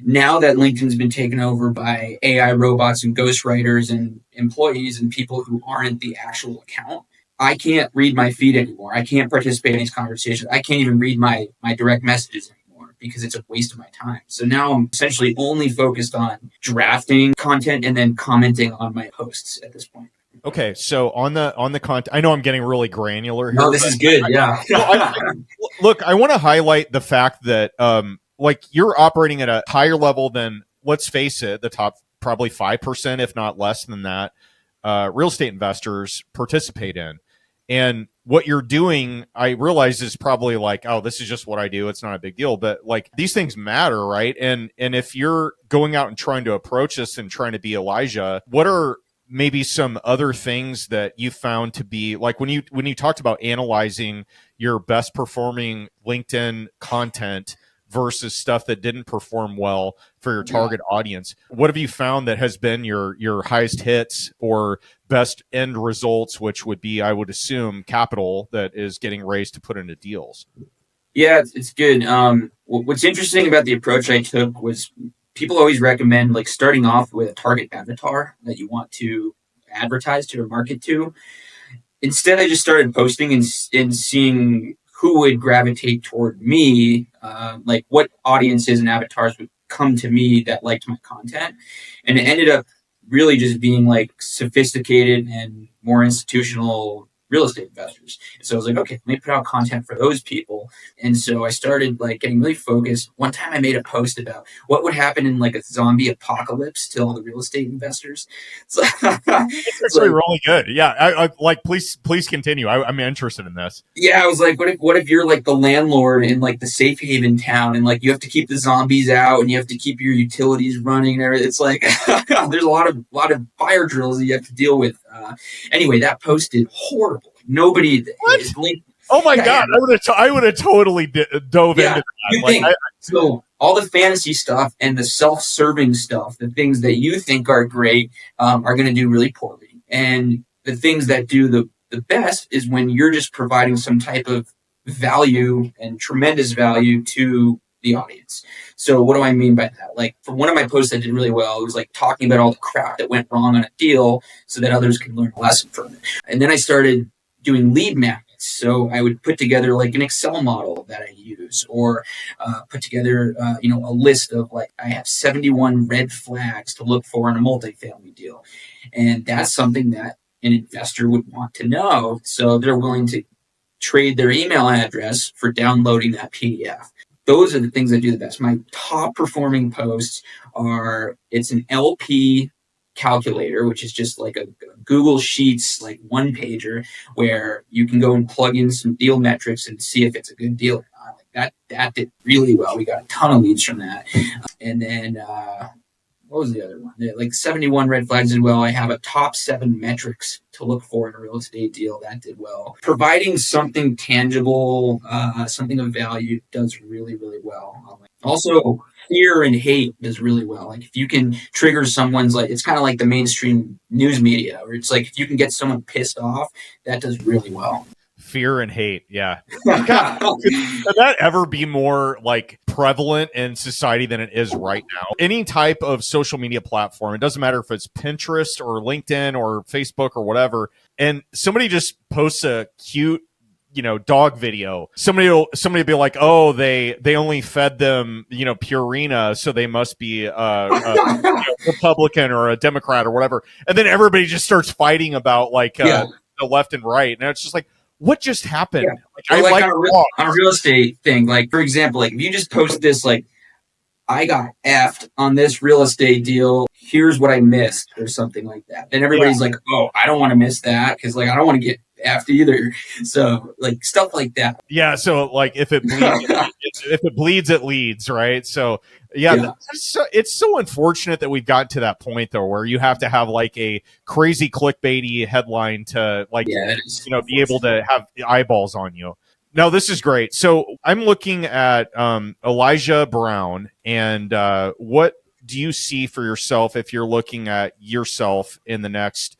Speaker 2: Now that LinkedIn's been taken over by AI robots and ghostwriters and employees and people who aren't the actual account, I can't read my feed anymore. I can't participate in these conversations. I can't even read my direct messages anymore because it's a waste of my time. So now I'm essentially only focused on drafting content and then commenting on my posts at this point.
Speaker 4: Okay, so on the content, I know I'm getting really granular here.
Speaker 2: No, this is good. Yeah.
Speaker 4: Look, I want to highlight the fact that like you're operating at a higher level than, let's face it, the top probably 5%, if not less than that, real estate investors participate in. And what you're doing, I realize, is probably like, oh, this is just what I do. It's not a big deal. But like these things matter, right? And if you're going out and trying to approach this and trying to be Elijah, what are maybe some other things that you found to be like when you talked about analyzing your best performing LinkedIn content versus stuff that didn't perform well for your target audience? What have you found that has been your highest hits or best end results, which would be, I would assume, capital that is getting raised to put into deals?
Speaker 2: Yeah, it's good. What's interesting about the approach I took was people always recommend like starting off with a target avatar that you want to advertise to or market to. Instead, I just started posting and seeing who would gravitate toward me, like what audiences and avatars would come to me that liked my content. And it ended up really just being like sophisticated and more institutional real estate investors. And so I was like, okay, let me put out content for those people. And so I started like getting really focused. One time I made a post about what would happen in like a zombie apocalypse to all the real estate investors. So,
Speaker 4: it's actually really good. Yeah. I like, please continue. I'm interested in this.
Speaker 2: Yeah. I was like, what if you're like the landlord in like the safe haven town and like you have to keep the zombies out and you have to keep your utilities running and everything. It's like, there's a lot of fire drills that you have to deal with. Anyway, that post did horrible. Nobody.
Speaker 4: What? Oh my God! I would have totally dove into that.
Speaker 2: So all the fantasy stuff and the self-serving stuff, the things that you think are great, are going to do really poorly. And the things that do the best is when you're just providing some type of value and tremendous value to the audience. So what do I mean by that? Like, for one of my posts that did really well, it was like talking about all the crap that went wrong on a deal so that others can learn a lesson from it. And then I started doing lead magnets. So I would put together like an Excel model that I use, or put together, a list of like, I have 71 red flags to look for in a multifamily deal. And that's something that an investor would want to know. So they're willing to trade their email address for downloading that PDF. Those are the things that do the best. My top performing posts it's an LP calculator, which is just like a Google Sheets, like one pager, where you can go and plug in some deal metrics and see if it's a good deal or not. Like that did really well. We got a ton of leads from that. And then, what was the other one? Like 71 red flags did well. I have a top 7 metrics to look for in a real estate deal. That did well. Providing something tangible, something of value does really, really well. Also, fear and hate does really well. Like, if you can trigger someone's, like, it's kind of like the mainstream news media, where it's like, if you can get someone pissed off, that does really well.
Speaker 4: Fear and hate, yeah. God, could that ever be more like prevalent in society than it is right now? Any type of social media platform, it doesn't matter if it's Pinterest or LinkedIn or Facebook or whatever, and somebody just posts a cute, dog video. Somebody will be like, oh, they only fed them, Purina, so they must be a Republican or a Democrat or whatever, and then everybody just starts fighting about the left and right, and it's just like, what just happened?
Speaker 2: Yeah. On a real estate thing, like, for example, like, if you just post this, like, I got effed on this real estate deal, here's what I missed, or something like that, then everybody's like, oh, I don't want to miss that, because, like, I don't want to get effed either. So, like, stuff like that.
Speaker 4: Yeah. So, like, if it bleeds, it leads, right? So, it's so unfortunate that we've gotten to that point, though, where you have to have like a crazy clickbaity headline to be able to have eyeballs on you. No, this is great. So I'm looking at Elijah Brown, and what do you see for yourself if you're looking at yourself in the next,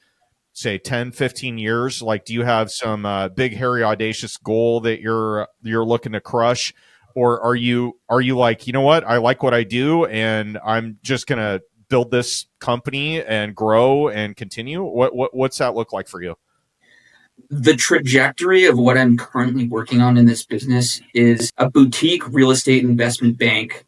Speaker 4: say, 10, 15 years? Like, do you have some big, hairy, audacious goal that you're looking to crush? Or are you like, you know what, I like what I do, and I'm just going to build this company and grow and continue? What's that look like for you?
Speaker 2: The trajectory of what I'm currently working on in this business is a boutique real estate investment bank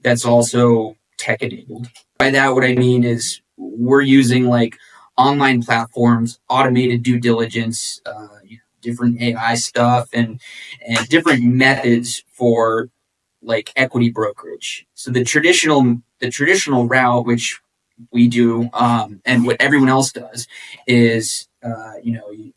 Speaker 2: that's also tech enabled. By that, what I mean is we're using like online platforms, automated due diligence, different AI stuff, and different methods for like equity brokerage. So the traditional route, which we do, and what everyone else does, is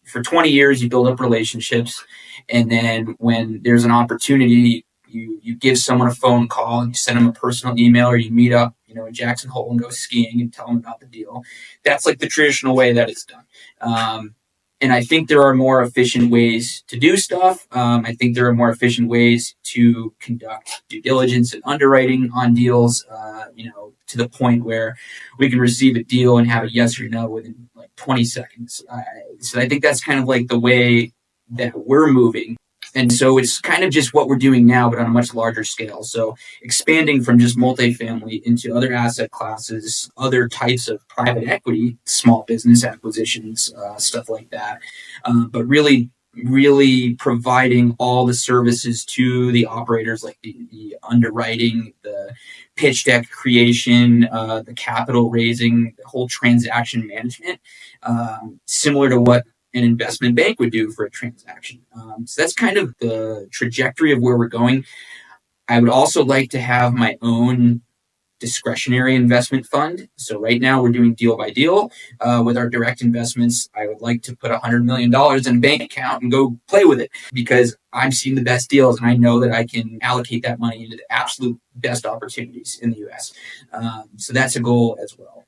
Speaker 2: for 20 years you build up relationships, and then when there's an opportunity, you give someone a phone call, and you send them a personal email, or you meet up in Jackson Hole and go skiing and tell them about the deal. That's like the traditional way that it's done. And I think there are more efficient ways to do stuff. I think there are more efficient ways to conduct due diligence and underwriting on deals, to the point where we can receive a deal and have a yes or no within like 20 seconds. So I think that's kind of like the way that we're moving. And so it's kind of just what we're doing now, but on a much larger scale. So expanding from just multifamily into other asset classes, other types of private equity, small business acquisitions, stuff like that. But really providing all the services to the operators, like the underwriting, the pitch deck creation, the capital raising, the whole transaction management, similar to what an investment bank would do for a transaction. So that's kind of the trajectory of where we're going. I would also like to have my own discretionary investment fund. So right now we're doing deal by deal with our direct investments. I would like to put $100 million in a bank account and go play with it, because I'm seeing the best deals and I know that I can allocate that money into the absolute best opportunities in the U.S. So that's a goal as well.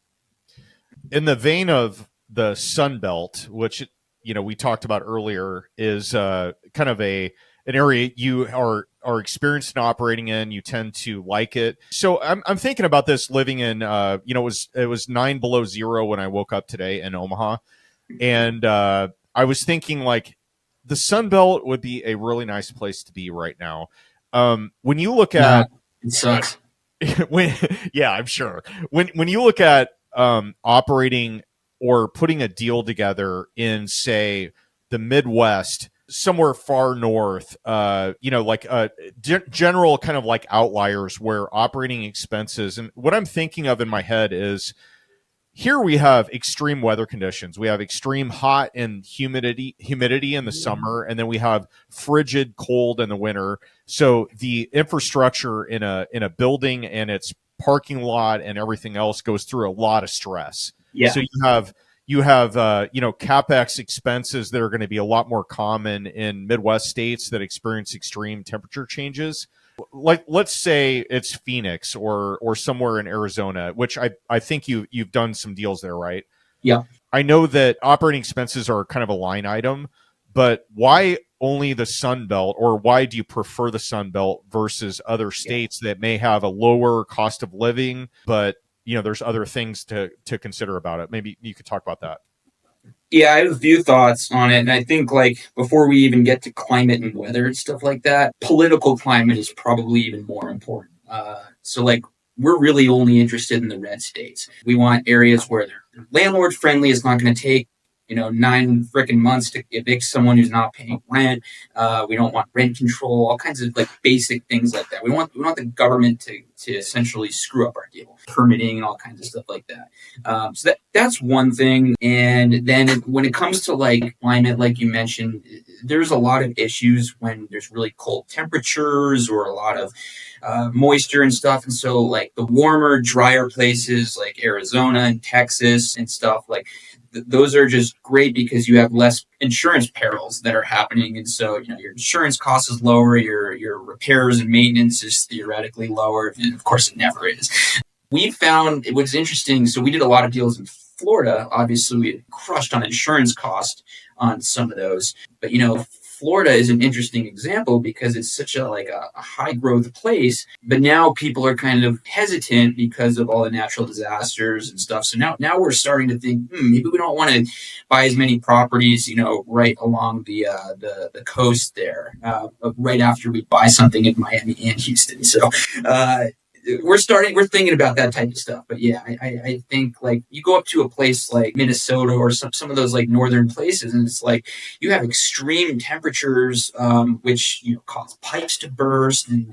Speaker 4: In the vein of the Sun Belt, which we talked about earlier, is kind of an area you are are experienced in operating in, you tend to like it. So I'm thinking about this living in, it was 9 below zero when I woke up today in Omaha. And I was thinking like the Sun Belt would be a really nice place to be right now. When you look at,
Speaker 2: it sucks.
Speaker 4: Yeah, I'm sure. When you look at operating or putting a deal together in, say, the Midwest, somewhere far north, general kind of like outliers where operating expenses, and what I'm thinking of in my head is, here we have extreme weather conditions. We have extreme hot and humidity in the summer, and then we have frigid cold in the winter. So the infrastructure in a building and its parking lot and everything else goes through a lot of stress.
Speaker 2: Yeah.
Speaker 4: So you have CapEx expenses that are going to be a lot more common in Midwest states that experience extreme temperature changes. Like, let's say it's Phoenix or somewhere in Arizona, which I think you've done some deals there, right?
Speaker 2: Yeah.
Speaker 4: I know that operating expenses are kind of a line item, but why only the Sun Belt, or why do you prefer the Sun Belt versus other states that may have a lower cost of living, but there's other things to consider about it? Maybe you could talk about that.
Speaker 2: Yeah, I have a few thoughts on it. And I think, like, before we even get to climate and weather and stuff like that, political climate is probably even more important. So, like, we're really only interested in the red states. We want areas where they're landlord friendly. It's not going to take 9 freaking months to evict someone who's not paying rent. We don't want rent control, all kinds of like basic things like that. We want the government to essentially screw up our deal, permitting and all kinds of stuff like that. So that's one thing. And then when it comes to like climate, like you mentioned, there's a lot of issues when there's really cold temperatures or a lot of moisture and stuff. And so like the warmer, drier places like Arizona and Texas and stuff, like those are just great because you have less insurance perils that are happening. And so, your insurance cost is lower, your repairs and maintenance is theoretically lower. And of course it never is. We found it was interesting. So we did a lot of deals in Florida. Obviously we had crushed on insurance cost on some of those, but Florida is an interesting example because it's such a high growth place, but now people are kind of hesitant because of all the natural disasters and stuff. So now we're starting to think, maybe we don't want to buy as many properties, right along the coast there, right after we buy something in Miami and Houston. So, we're thinking about that type of stuff. But yeah, I think like you go up to a place like Minnesota or some of those like northern places, and it's like you have extreme temperatures, which cause pipes to burst and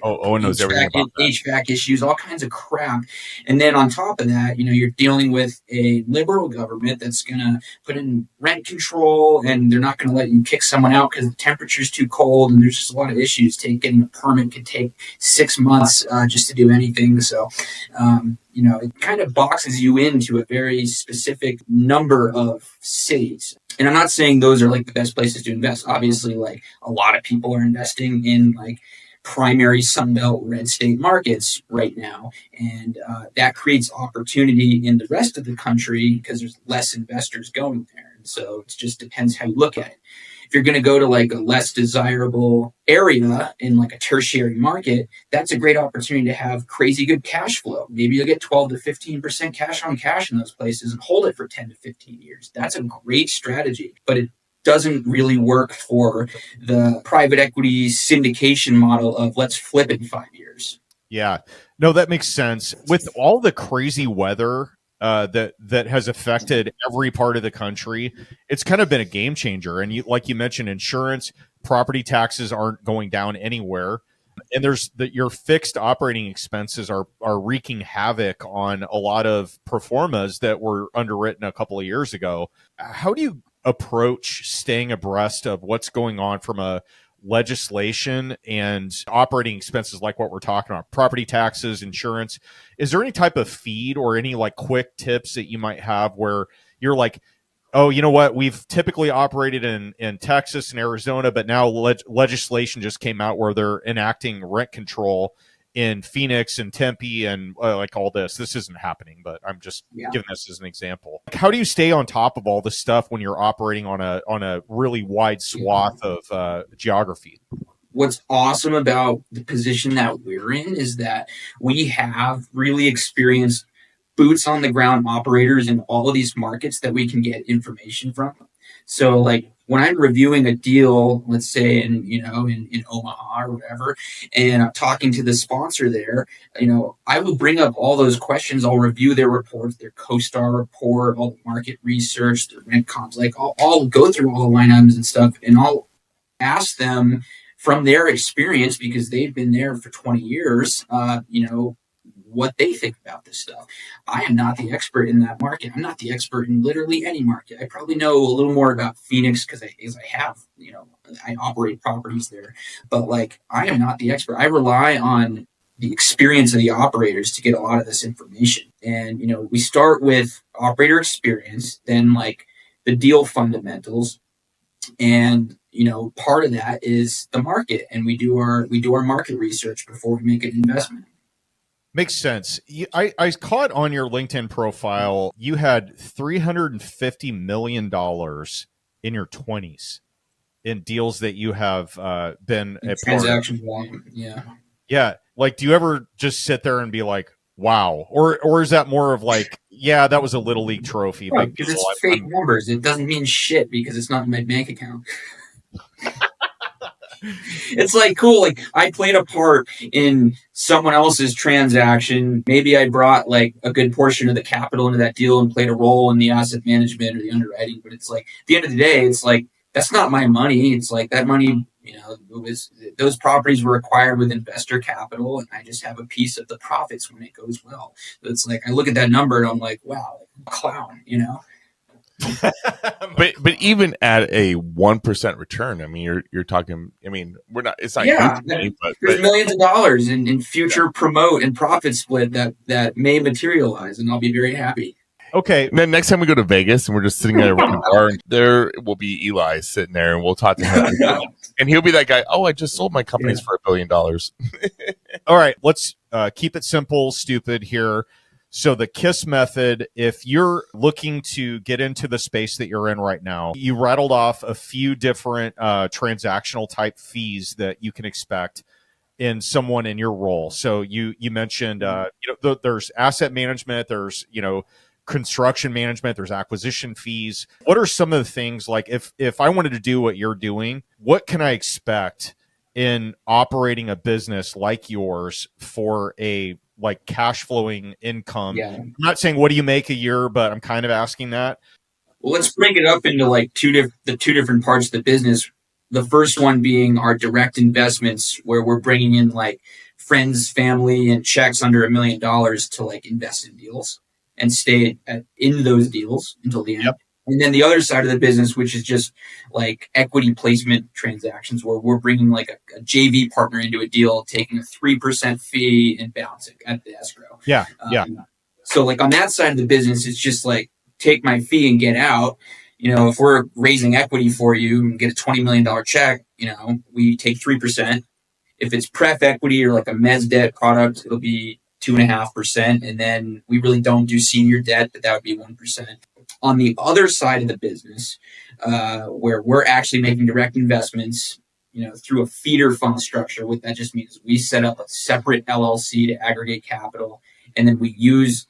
Speaker 3: Owen knows everything about that.
Speaker 2: HVAC issues, all kinds of crap. And then on top of that, you're dealing with a liberal government that's gonna put in rent control, and they're not gonna let you kick someone out because the temperature's too cold, and there's just a lot of issues. Getting a permit could take 6 months just to do anything. So, it kind of boxes you into a very specific number of cities. And I'm not saying those are like the best places to invest. Obviously, like a lot of people are investing in like primary Sunbelt red state markets right now. And that creates opportunity in the rest of the country because there's less investors going there. And so it just depends how you look at it. If you're going to go to like a less desirable area in like a tertiary market, that's a great opportunity to have crazy good cash flow. Maybe you'll get 12 to 15% cash on cash in those places and hold it for 10 to 15 years. That's a great strategy, but it doesn't really work for the private equity syndication model of let's flip in 5 years.
Speaker 4: Yeah, no, that makes sense. With all the crazy weather that has affected every part of the country, it's kind of been a game changer. And like you mentioned, insurance, property taxes aren't going down anywhere. And your fixed operating expenses are wreaking havoc on a lot of pro formas that were underwritten a couple of years ago. How do you approach staying abreast of what's going on from a legislation and operating expenses like what we're talking about, property taxes, insurance? Is there any type of feed or any like quick tips that you might have where you're like, oh, you know what, we've typically operated in Texas and Arizona, but now legislation just came out where they're enacting rent control in Phoenix and Tempe and like all this isn't happening, but I'm just giving this as an example. How do you stay on top of all this stuff when you're operating on a really wide swath of geography?
Speaker 2: what's awesome about the position that we're in is that we have really experienced boots on the ground operators in all of these markets that we can get information from. So like when I'm reviewing a deal, let's say in Omaha or whatever, and I'm talking to the sponsor there, I will bring up all those questions. I'll review their reports, their CoStar report, all the market research, their rent comps. Like I'll go through all the line items and stuff, and I'll ask them from their experience, because they've been there for 20 years, what they think about this stuff. I am not the expert in that market. I'm not the expert in literally any market. I probably know a little more about Phoenix because I operate properties there. But like, I am not the expert. I rely on the experience of the operators to get a lot of this information. And, we start with operator experience, then like the deal fundamentals. And, part of that is the market. And we do our market research before we make an investment.
Speaker 4: Makes sense. I caught on your LinkedIn profile, you had $350 million in your 20s in deals that you have been a
Speaker 2: transaction
Speaker 4: part of.
Speaker 2: Yeah.
Speaker 4: Yeah. Like, do you ever just sit there and be like, wow? Or is that more of like, yeah, that was a little league trophy?
Speaker 2: Because it's fake numbers. It doesn't mean shit because it's not in my bank account. It's like, cool, like I played a part in someone else's transaction. Maybe I brought like a good portion of the capital into that deal and played a role in the asset management or the underwriting. But it's like, at the end of the day, it's like, that's not my money. It's like that money, those properties were acquired with investor capital, and I just have a piece of the profits when it goes well. So it's like, I look at that number and I'm like, wow, clown,
Speaker 3: but even at a 1% return, I mean, you're talking. I mean, we're not. It's not.
Speaker 2: Yeah,
Speaker 3: huge, but
Speaker 2: there's millions of dollars in future promote and profit split that may materialize, and I'll be very happy.
Speaker 4: Okay.
Speaker 3: And then next time we go to Vegas and we're just sitting at a bar, and there will be Eli sitting there, and we'll talk to him, and he'll be that guy. Oh, I just sold my companies for $1 billion.
Speaker 4: All right, let's keep it simple, stupid here. So the KISS method, if you're looking to get into the space that you're in right now, you rattled off a few different transactional type fees that you can expect in someone in your role. So you mentioned, there's asset management, there's, construction management, there's acquisition fees. What are some of the things, like if I wanted to do what you're doing, what can I expect in operating a business like yours for a like cash flowing income?
Speaker 2: Yeah.
Speaker 4: I'm not saying what do you make a year, but I'm kind of asking that.
Speaker 2: Well, let's break it up into like the two different parts of the business. The first one being our direct investments, where we're bringing in like friends, family, and checks under $1 million to like invest in deals and stay in those deals until the end.
Speaker 4: Yep.
Speaker 2: And then the other side of the business, which is just like equity placement transactions, where we're bringing like a JV partner into a deal, taking a 3% fee and bouncing at the escrow.
Speaker 4: Yeah.
Speaker 2: So like on that side of the business, it's just like take my fee and get out. If we're raising equity for you and get a $20 million check, we take 3%. If it's pref equity or like a mezz debt product, it'll be 2.5%. And then we really don't do senior debt, but that would be 1%. On the other side of the business, where we're actually making direct investments, through a feeder fund structure, what that just means we set up a separate LLC to aggregate capital, and then we use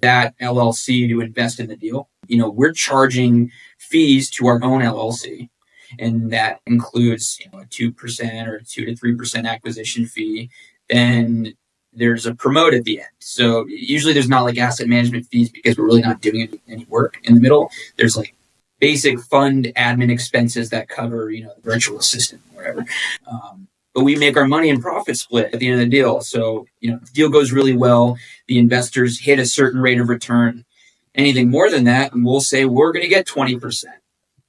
Speaker 2: that LLC to invest in the deal. We're charging fees to our own LLC, and that includes a 2% or 2 to 3% acquisition fee. Then there's a promote at the end. So usually there's not like asset management fees because we're really not doing any work in the middle. There's like basic fund admin expenses that cover, the virtual assistant or whatever. But we make our money and profit split at the end of the deal. So, if the deal goes really well, the investors hit a certain rate of return. Anything more than that, and we'll say we're going to get 20%.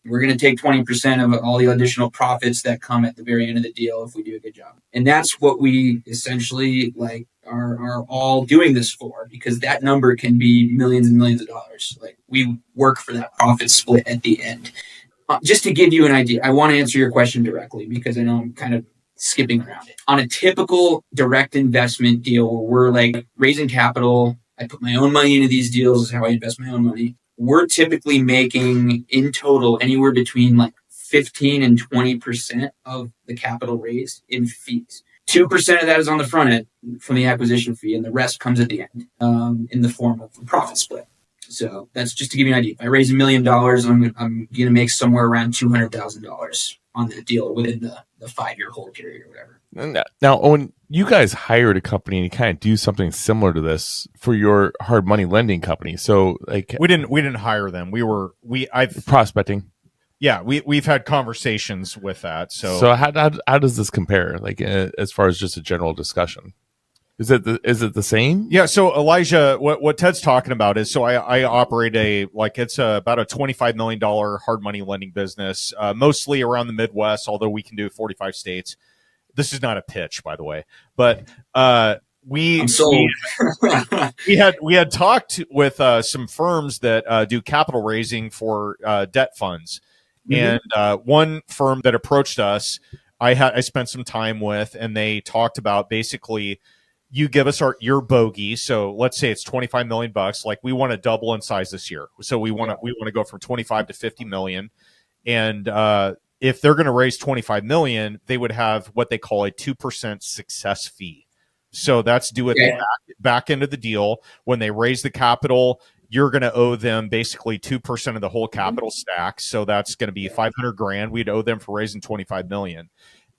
Speaker 2: We're going to take 20% of all the additional profits that come at the very end of the deal if we do a good job. And that's what we essentially like are all doing this for, because that number can be millions and millions of dollars. Like we work for that profit split at the end. Just to give you an idea, I want to answer your question directly because I know I'm kind of skipping around it. On a typical direct investment deal where we're like raising capital, I put my own money into these deals, is how I invest my own money. We're typically making in total anywhere between like 15 and 20% of the capital raised in fees. 2% of that is on the front end from the acquisition fee, and the rest comes at the end in the form of a profit split. So that's just to give you an idea. If I raise $1 million, I'm going to make somewhere around $200,000 on that deal within the 5-year hold period or whatever.
Speaker 3: Now, when you guys hired a company and you kind of do something similar to this for your hard money lending company, so like
Speaker 4: we didn't hire them. I've
Speaker 3: prospecting.
Speaker 4: Yeah, we've had conversations with that.
Speaker 3: So how does this compare? Like as far as just a general discussion, is it the same?
Speaker 4: Yeah. So Elijah, what Ted's talking about is, so I operate it's about a $25 million hard money lending business, mostly around the Midwest, although we can do 45 states. This is not a pitch, by the way, but we had talked with some firms that do capital raising for debt funds. And one firm that approached us, I spent some time with, and they talked about basically, you give us your bogey. So let's say it's $25 million. Like, we want to double in size this year. So we want to go from 25 to 50 million. And if they're going to raise 25 million, they would have what they call a 2% success fee. So that's due at the back end of the deal. When they raise the capital, you're going to owe them basically 2% of the whole capital stack. So that's going to be $500,000. We'd owe them for raising 25 million.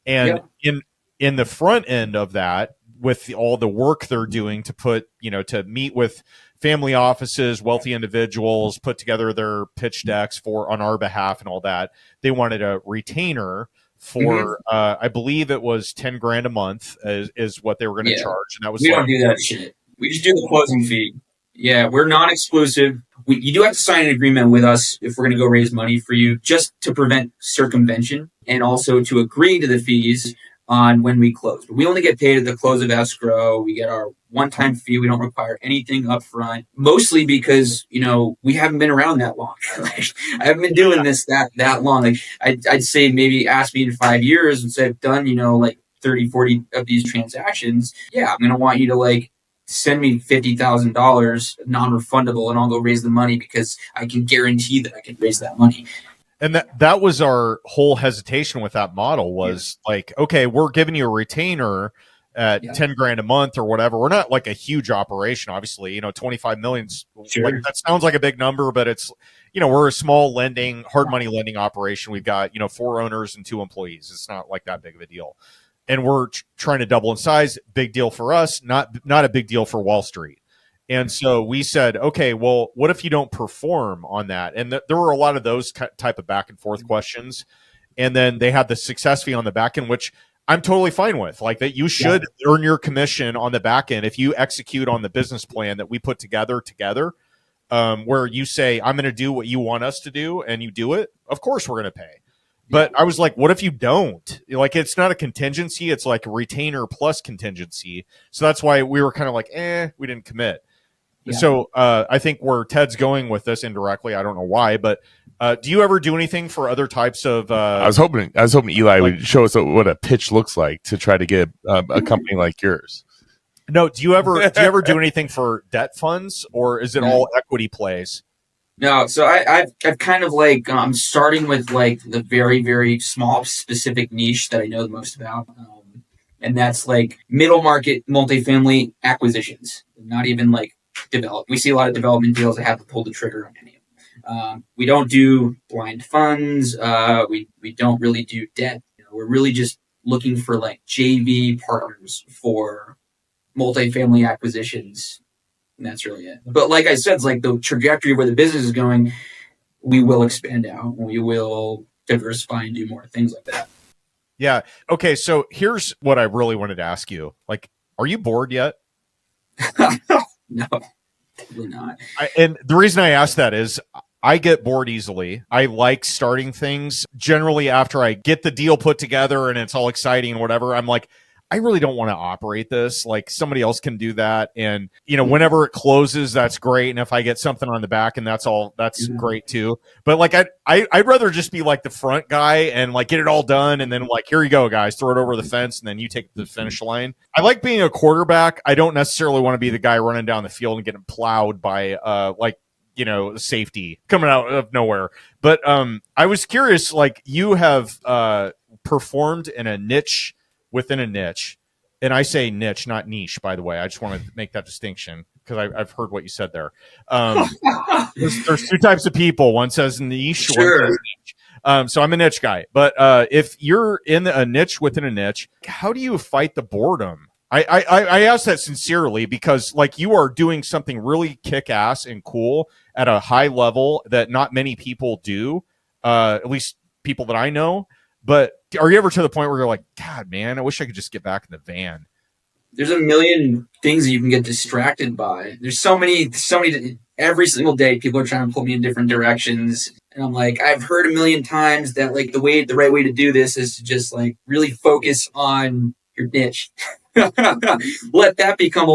Speaker 4: And in the front end of that, with all the work they're doing to meet with family offices, wealthy individuals, put together their pitch decks on our behalf and all that, they wanted a retainer for, I believe it was $10,000 a month is what they were going to charge. And that was,
Speaker 2: we don't do that shit. We just do the closing fee. Yeah, we're non-exclusive. You do have to sign an agreement with us if we're going to go raise money for you, just to prevent circumvention and also to agree to the fees on when we close. But we only get paid at the close of escrow. We get our one-time fee. We don't require anything up front, mostly because, we haven't been around that long. I haven't been doing this that long. Like, I'd say maybe ask me in 5 years and say I've done, 30, 40 of these transactions. Yeah, I'm going to want you to send me $50,000 non-refundable, and I'll go raise the money because I can guarantee that I can raise that money.
Speaker 4: And that was our whole hesitation with that model was okay, we're giving you a retainer at $10,000 a month or whatever. We're not like a huge operation, obviously. 25 million's that sounds like a big number, but it's we're a small hard money lending operation. We've got 4 owners and 2 employees. It's not like that big of a deal. And we're trying to double in size. Big deal for us, not a big deal for Wall Street. And so we said, okay, well, what if you don't perform on that? And there were a lot of those type of back and forth questions. And then they had the success fee on the back end, which I'm totally fine with. Like, that you should earn your commission on the back end if you execute on the business plan that we put together, where you say, I'm going to do what you want us to do, and you do it. Of course we're going to pay. But I was like, what if you don't? Like, it's not a contingency. It's like a retainer plus contingency. So that's why we were kind of like, we didn't commit. Yeah. So I think where Ted's going with this indirectly, I don't know why, but do you ever do anything for other types of? I
Speaker 3: was hoping Eli would show us what a pitch looks like to try to get a company like yours.
Speaker 4: No, do you ever do anything for debt funds, or is it all equity plays?
Speaker 2: No, so I've kind of I'm starting with the very, very small specific niche that I know the most about, and that's middle market multifamily acquisitions. Not even develop. We see a lot of development deals that have to pull the trigger on any of them. We don't do blind funds. We don't really do debt. We're really just looking for JV partners for multifamily acquisitions. And that's really it. But like I said, it's the trajectory where the business is going, we will expand out. We will diversify and do more things like that.
Speaker 4: Yeah. Okay. So here's what I really wanted to ask you. Are you bored yet?
Speaker 2: No, definitely not.
Speaker 4: And the reason I ask that is I get bored easily. I like starting things. Generally, after I get the deal put together and it's all exciting and whatever, I'm like, I really don't want to operate this. Somebody else can do that. And, whenever it closes, that's great. And if I get something on the back and that's great too. But I'd rather just be the front guy and get it all done. And then here you go, guys, throw it over the fence. And then you take the finish line. I like being a quarterback. I don't necessarily want to be the guy running down the field and getting plowed by, safety coming out of nowhere. But I was curious, like you have performed in a niche within a niche. And I say niche, not niche, by the way. I just want to make that distinction because I've heard what you said there. There's two types of people. One says niche,
Speaker 2: Sure.
Speaker 4: one says niche. So I'm a niche guy. But if you're in a niche within a niche, how do you fight the boredom? I ask that sincerely because like you are doing something really kick-ass and cool at a high level that not many people do, at least people that I know. But are you ever to the point where you're like, God, man, I wish I could just get back in the van?
Speaker 2: There's a million things that you can get distracted by. There's so many, every single day people are trying to pull me in different directions. And I'm like, I've heard a million times that like the right way to do this is to just like really focus on your niche. let that become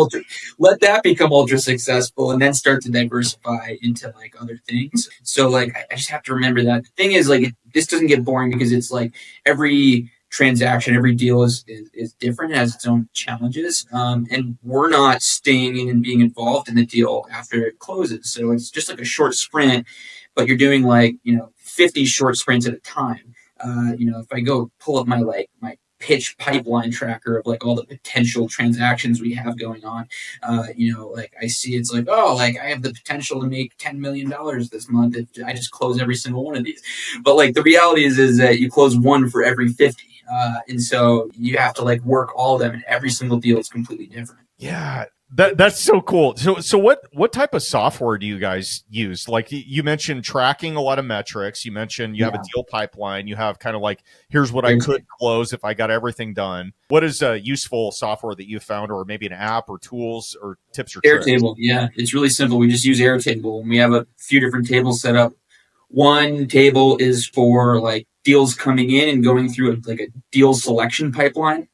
Speaker 2: ultra successful and then start to diversify into like other things. So like I just have to remember that. The thing is like this doesn't get boring because it's like every transaction, every deal is different, it has its own challenges, and we're not staying in and being involved in the deal after it closes. So it's just like a short sprint, but you're doing like 50 short sprints at a time. If I go pull up my pitch pipeline tracker of like all the potential transactions we have going on, like I see it's like, oh, like I have the potential to make $10 million this month if I just close every single one of these. But like the reality is that you close one for every 50. And so you have to like work all of them, and every single deal is completely different.
Speaker 4: Yeah, that's so cool. So what type of software do you guys use? Like you mentioned tracking a lot of metrics. You mentioned you have a deal pipeline. You have kind of like, here's what I could close if I got everything done. What is a useful software that you found, or maybe an app or tools or tips or tricks?
Speaker 2: Airtable. Yeah, it's really simple. We just use Airtable, and we have a few different tables set up. One table is for like deals coming in and going through a deal selection pipeline.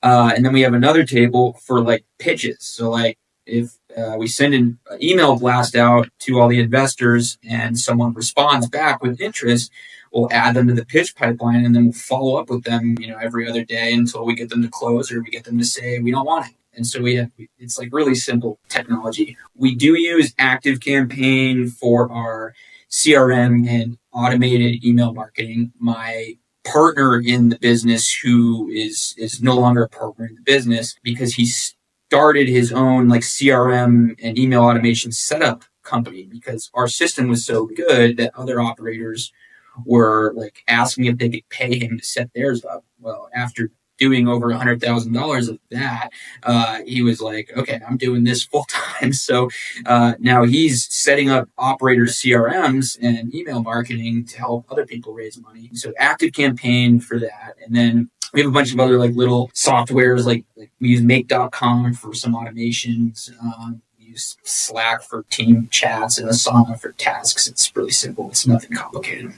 Speaker 2: And then we have another table for like pitches. So like if we send an email blast out to all the investors and someone responds back with interest, we'll add them to the pitch pipeline, and then we'll follow up with them, every other day until we get them to close or we get them to say we don't want it. And so it's like really simple technology. We do use ActiveCampaign for our CRM and automated email marketing. My partner in the business, who is no longer a partner in the business because he started his own like CRM and email automation setup company, because our system was so good that other operators were like asking if they could pay him to set theirs up. Well, after doing over $100,000 of that, he was like, okay, I'm doing this full time. So now he's setting up operator CRMs and email marketing to help other people raise money. So ActiveCampaign for that. And then we have a bunch of other like little softwares, like we use make.com for some automations. We use Slack for team chats and Asana for tasks. It's really simple. It's nothing complicated.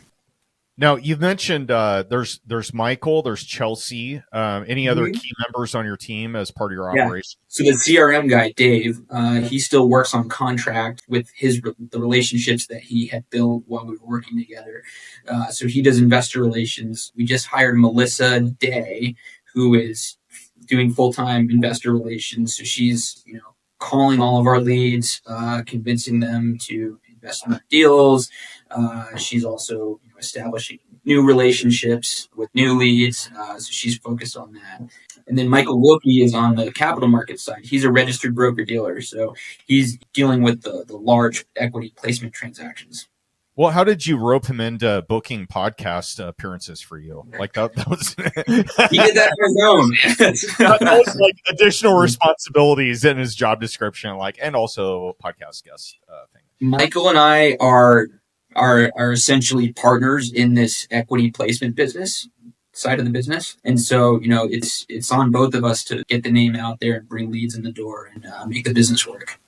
Speaker 4: Now, you've mentioned there's Michael, there's Chelsea. Any other key members on your team as part of your operation?
Speaker 2: So the CRM guy, Dave, he still works on contract with the relationships that he had built while we were working together. So he does investor relations. We just hired Melissa Day, who is doing full-time investor relations. So she's, calling all of our leads, convincing them to invest in our deals. She's also establishing new relationships with new leads. So she's focused on that. And then Michael Wilkie is on the capital market side. He's a registered broker dealer. So he's dealing with the large equity placement transactions.
Speaker 4: Well, how did you rope him into booking podcast appearances for you? Like that was
Speaker 2: he did that for his own.
Speaker 4: that was like additional responsibilities in his job description, and also podcast guest thing.
Speaker 2: Michael and I are essentially partners in this equity placement business side of the business. And so, it's on both of us to get the name out there and bring leads in the door and make the business work.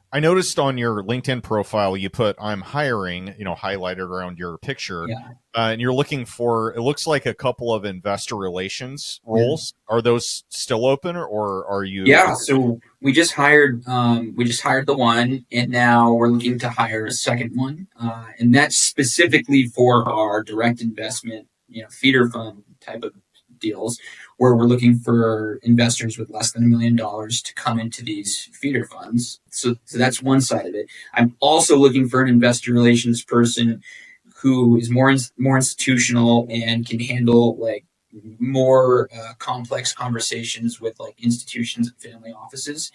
Speaker 4: I noticed on your LinkedIn profile, you put "I'm hiring," highlighted around your picture, and you're looking for. It looks like a couple of investor relations roles. Yeah. Are those still open, or are you?
Speaker 2: Yeah. So we just hired the one, and now we're looking to hire a second one, and that's specifically for our direct investment, feeder fund type of deals. where we're looking for investors with less than $1 million to come into these feeder funds. So that's one side of it. I'm also looking for an investor relations person who is more institutional and can handle like more complex conversations with like institutions and family offices,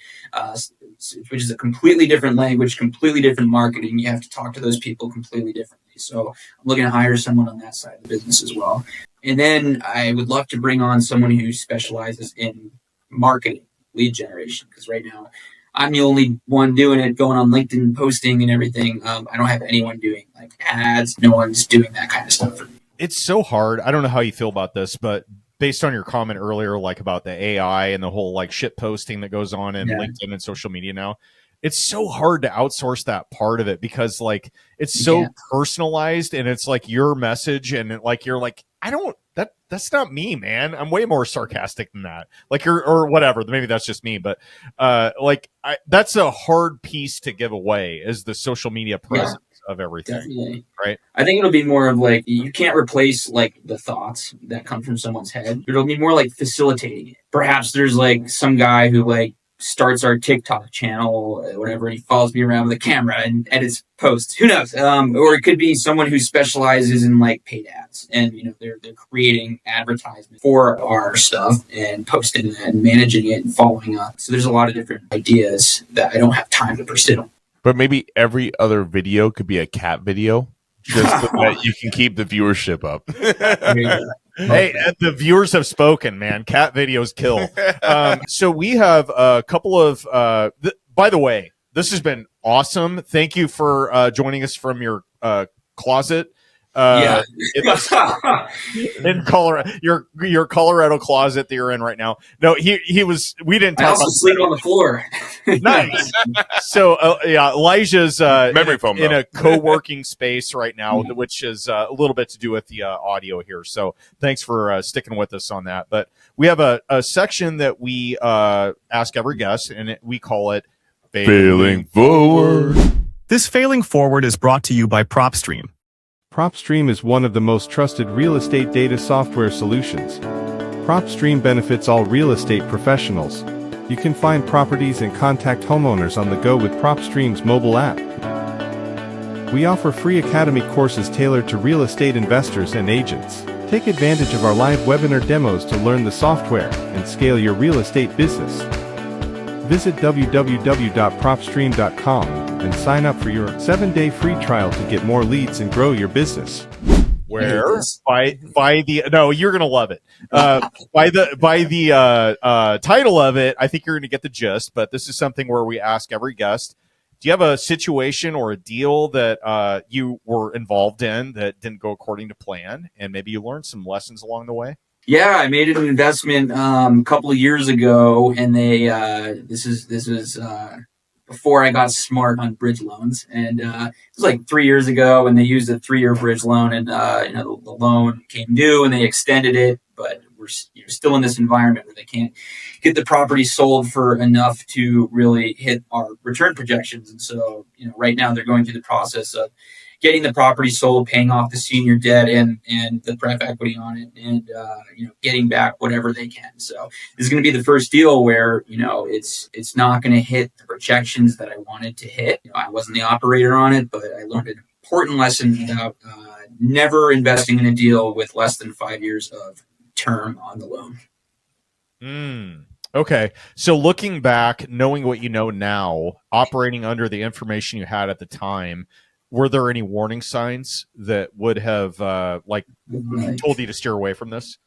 Speaker 2: which is a completely different language, completely different marketing. You have to talk to those people completely differently. So I'm looking to hire someone on that side of the business as well. And then I would love to bring on someone who specializes in marketing, lead generation, because right now I'm the only one doing it, going on LinkedIn, posting and everything. I don't have anyone doing like ads. No one's doing that kind of stuff for me.
Speaker 4: It's so hard. I don't know how you feel about this, but based on your comment earlier, like about the AI and the whole like shit posting that goes on in LinkedIn and social media now, it's so hard to outsource that part of it because like it's so personalized and it's like your message and like you're like, that's not me, man. I'm way more sarcastic than that. Like or whatever. Maybe that's just me, but that's a hard piece to give away is the social media presence of everything.
Speaker 2: Definitely.
Speaker 4: Right.
Speaker 2: I think it'll be more of like, you can't replace like the thoughts that come from someone's head. It'll be more like facilitating it. Perhaps there's like some guy who like starts our TikTok channel or whatever, and he follows me around with a camera and edits posts. Who knows? Or it could be someone who specializes in like paid ads, and you know they're creating advertisements for our stuff and posting it and managing it and following up. So there's a lot of different ideas that I don't have time to pursue.
Speaker 3: But maybe every other video could be a cat video, just so that you can keep the viewership up.
Speaker 4: Hey, the viewers have spoken, man. Cat videos kill. So we have a couple of, by the way, this has been awesome. Thank you for joining us from your closet. In Colorado, your Colorado closet that you're in right now. No, he was. We didn't talk.
Speaker 2: I also sleep on the floor.
Speaker 4: Nice. So Elijah's
Speaker 3: Memory foam,
Speaker 4: in
Speaker 3: though.
Speaker 4: a co-working space right now, which is a little bit to do with the audio here. So thanks for sticking with us on that. But we have a section that we ask every guest, and we call it
Speaker 3: Failing Forward.
Speaker 6: This Failing Forward is brought to you by PropStream.
Speaker 7: PropStream is one of the most trusted real estate data software solutions. PropStream benefits all real estate professionals. You can find properties and contact homeowners on the go with PropStream's mobile app. We offer free academy courses tailored to real estate investors and agents. Take advantage of our live webinar demos to learn the software and scale your real estate business. Visit www.propstream.com and sign up for your 7-day free trial to get more leads and grow your business.
Speaker 4: Where by the no, you're gonna love it. By the title of it, I think you're gonna get the gist. But this is something where we ask every guest, do you have a situation or a deal that you were involved in that didn't go according to plan, and maybe you learned some lessons along the way?
Speaker 2: Yeah, I made an investment a couple of years ago, and they this is before I got smart on bridge loans, and it was like 3 years ago, and they used a 3-year bridge loan, and the loan came due, and they extended it, but we're still in this environment where they can't get the property sold for enough to really hit our return projections, and so right now they're going through the process of getting the property sold, paying off the senior debt and the pref equity on it, and getting back whatever they can. So this is going to be the first deal where it's not going to hit the projections that I wanted to hit. I wasn't the operator on it, but I learned an important lesson about never investing in a deal with less than 5 years of term on the loan.
Speaker 4: Okay, so looking back, knowing what you know now, operating under the information you had at the time, were there any warning signs that would have told you to steer away from this?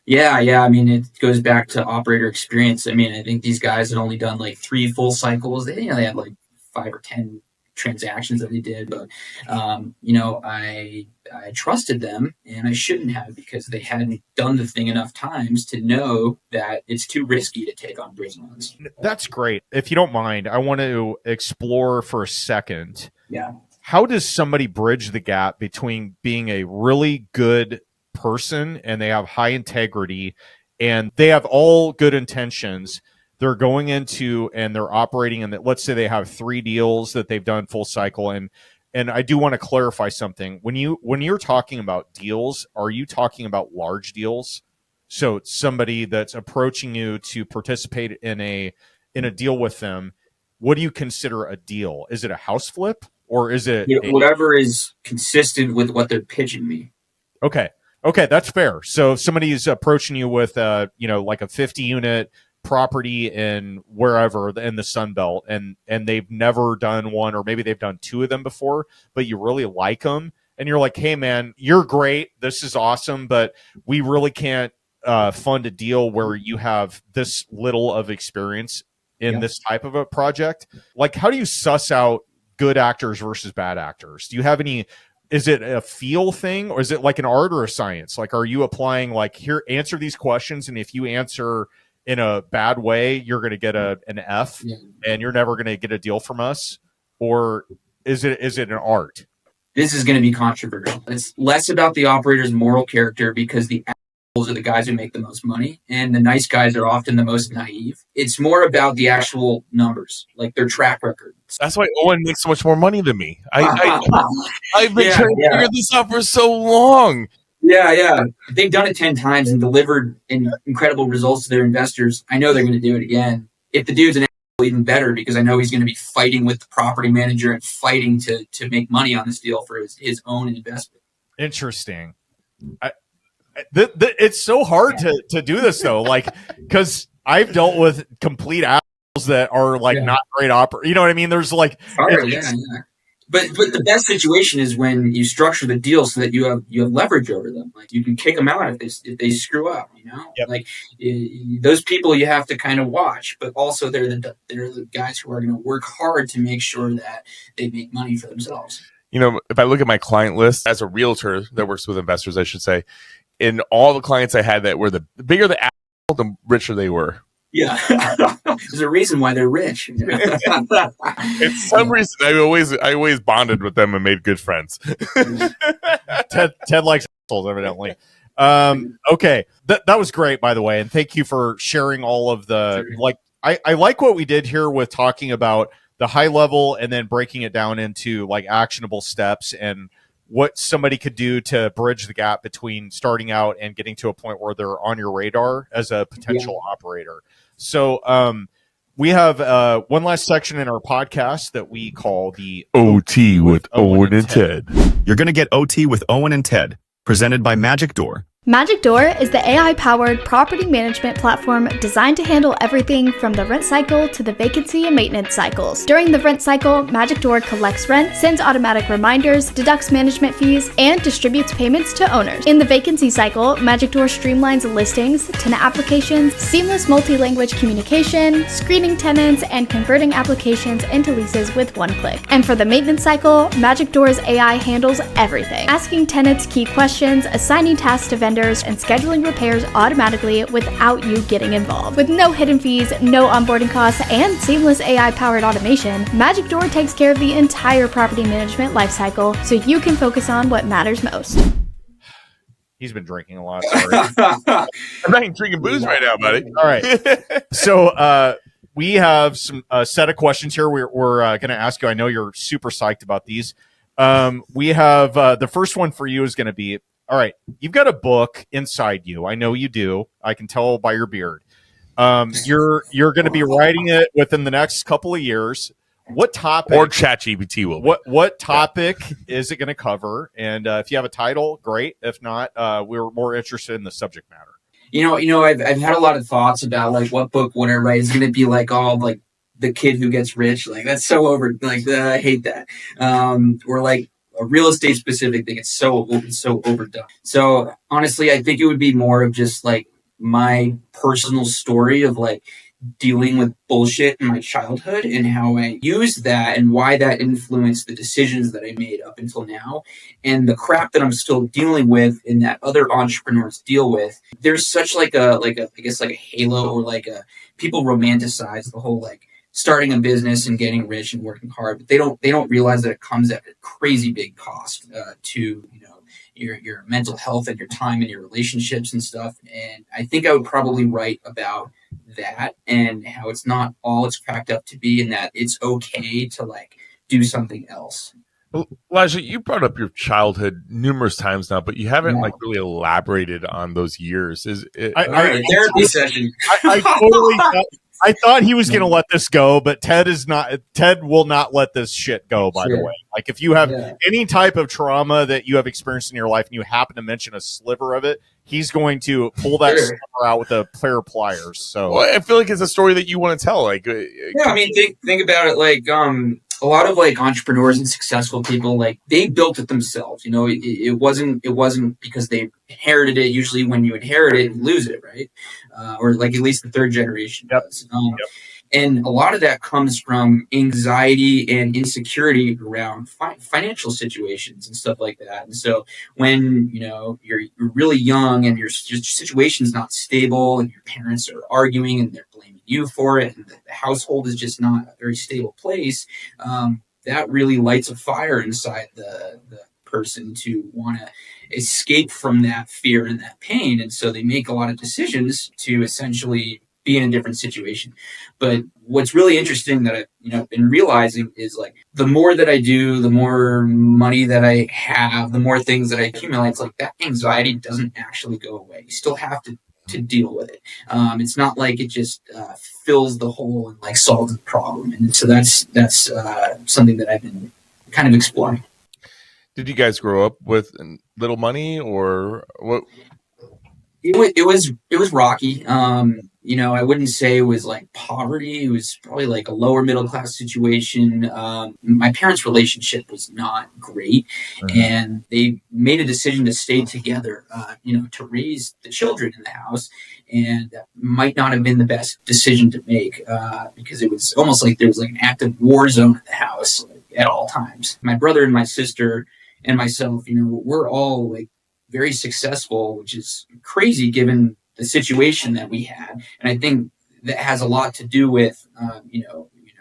Speaker 2: Yeah. I mean, it goes back to operator experience. I mean, I think these guys had only done like 3 full cycles. They had like 5 or 10 transactions that they did, but I trusted them, and I shouldn't have, because they hadn't done the thing enough times to know that it's too risky to take on bridge loans.
Speaker 4: That's great. If you don't mind, I want to explore for a second.
Speaker 2: Yeah.
Speaker 4: How does somebody bridge the gap between being a really good person and they have high integrity and they have all good intentions? They're going into and they're operating, and let's say they have 3 deals that they've done full cycle. And I do want to clarify something. When you're talking about deals, are you talking about large deals? So somebody that's approaching you to participate in a deal with them, what do you consider a deal? Is it a house flip or is it
Speaker 2: whatever is consistent with what they're pitching me?
Speaker 4: Okay, that's fair. So if somebody's approaching you with like a 50 unit property in wherever in the Sun Belt, and they've never done one, or maybe they've done 2 of them before, but you really like them, and you're like, hey man, you're great, this is awesome, but we really can't fund a deal where you have this little of experience in this type of a project. Like, how do you suss out good actors versus bad actors? Do you have any? Is it a feel thing, or is it like an art or a science? Like, are you applying like, here, answer these questions, and if you answer in a bad way, you're going to get an F, and you're never going to get a deal from us? Or is it an art?
Speaker 2: This is going to be controversial. It's less about the operator's moral character, because the assholes are the guys who make the most money, and the nice guys are often the most naive. It's more about the actual numbers, like their track record.
Speaker 3: That's why Owen makes so much more money than me. I've been trying to figure this out for so long.
Speaker 2: Yeah. They've done it 10 times and delivered incredible results to their investors. I know they're going to do it again. If the dude's an asshole, even better, because I know he's going to be fighting with the property manager and fighting to make money on this deal for his own investment.
Speaker 4: Interesting. It's so hard to do this though, like, because I've dealt with complete assholes that are like not great operators. You know what I mean? There's like,
Speaker 2: But the best situation is when you structure the deal so that you have leverage over them. Like, you can kick them out if they screw up. Like those people you have to kind of watch, but also they're the guys who are going to work hard to make sure that they make money for themselves.
Speaker 3: If I look at my client list as a realtor that works with investors, I should say, in all the clients I had that were the bigger the asshole, the richer they were.
Speaker 2: Yeah. There's a reason why they're rich.
Speaker 3: It's some reason I always bonded with them and made good friends.
Speaker 4: Ted likes assholes, evidently. Okay. That was great, by the way. And thank you for sharing all of the, like, I like what we did here with talking about the high level and then breaking it down into like actionable steps and what somebody could do to bridge the gap between starting out and getting to a point where they're on your radar as a potential operator. So we have one last section in our podcast that we call the
Speaker 3: OT with Owen and Ted.
Speaker 6: You're going to get OT with Owen and Ted, presented by Magic Door.
Speaker 8: Magic Door is the AI-powered property management platform designed to handle everything from the rent cycle to the vacancy and maintenance cycles. During the rent cycle, Magic Door collects rent, sends automatic reminders, deducts management fees, and distributes payments to owners. In the vacancy cycle, Magic Door streamlines listings, tenant applications, seamless multi-language communication, screening tenants, and converting applications into leases with one click. And for the maintenance cycle, Magic Door's AI handles everything, asking tenants key questions, assigning tasks to vendors, and scheduling repairs automatically without you getting involved. With no hidden fees, no onboarding costs, and seamless AI-powered automation, Magic Door takes care of the entire property management lifecycle so you can focus on what matters most.
Speaker 4: He's been drinking a lot. Sorry.
Speaker 3: I'm not drinking booze right now, buddy.
Speaker 4: All right. So we have some set of questions here we're going to ask you. I know you're super psyched about these. We have the first one for you is going to be, all right, you've got a book inside you. I know you do. I can tell by your beard. You're going to be writing it within the next couple of years. What topic?
Speaker 3: Or ChatGPT will be.
Speaker 4: What topic is it going to cover? And if you have a title, great. If not, we're more interested in the subject matter.
Speaker 2: I've had a lot of thoughts about like what book would I write. Is it going to be like all like the kid who gets rich? Like that's so over. Like I hate that. Or like a real estate specific thing. It's so overdone. So honestly, I think it would be more of just like my personal story of like dealing with bullshit in my childhood and how I used that and why that influenced the decisions that I made up until now and the crap that I'm still dealing with and that other entrepreneurs deal with. There's such like a halo or like a people romanticize the whole like starting a business and getting rich and working hard, but they don't realize that it comes at a crazy big cost to your mental health and your time and your relationships and stuff. And I think I would probably write about that and how it's not all it's cracked up to be, and that it's okay to like do something else.
Speaker 3: Well, Elijah, you brought up your childhood numerous times now, but you haven't like really elaborated on those years. Is it,
Speaker 2: All right, therapy session.
Speaker 4: I totally I thought he was going to let this go, but Ted is not. Ted will not let this shit go. By the way, like if you have any type of trauma that you have experienced in your life, and you happen to mention a sliver of it, he's going to pull that sliver out with a pair of pliers. So
Speaker 3: well, I feel like it's a story that you want to tell. Like,
Speaker 2: I mean, think about it. Like, a lot of like entrepreneurs and successful people, like they built it themselves. You know, it wasn't because they inherited it. Usually, when you inherit it, you lose it, right? Or like at least the third generation does. And a lot of that comes from anxiety and insecurity around financial situations and stuff like that. And so when, you know, you're really young and your situation's not stable and your parents are arguing and they're blaming you for it, and the household is just not a very stable place, that really lights a fire inside the person to want to escape from that fear and that pain. And so they make a lot of decisions to essentially be in a different situation. But what's really interesting that I've been realizing is like the more that I do, the more money that I have, the more things that I accumulate, it's like that anxiety doesn't actually go away. You still have to deal with it. It's not like it just fills the hole and like solves the problem. And so that's something that I've been kind of exploring.
Speaker 3: Did you guys grow up with little money or what?
Speaker 2: It was rocky. I wouldn't say it was like poverty. It was probably like a lower middle class situation. My parents' relationship was not great, and they made a decision to stay together, to raise the children in the house. And that might not have been the best decision to make, because it was almost like there was like an active war zone in the house at all times. My brother and my sister and myself, we're all like very successful, which is crazy given the situation that we had. And I think that has a lot to do with,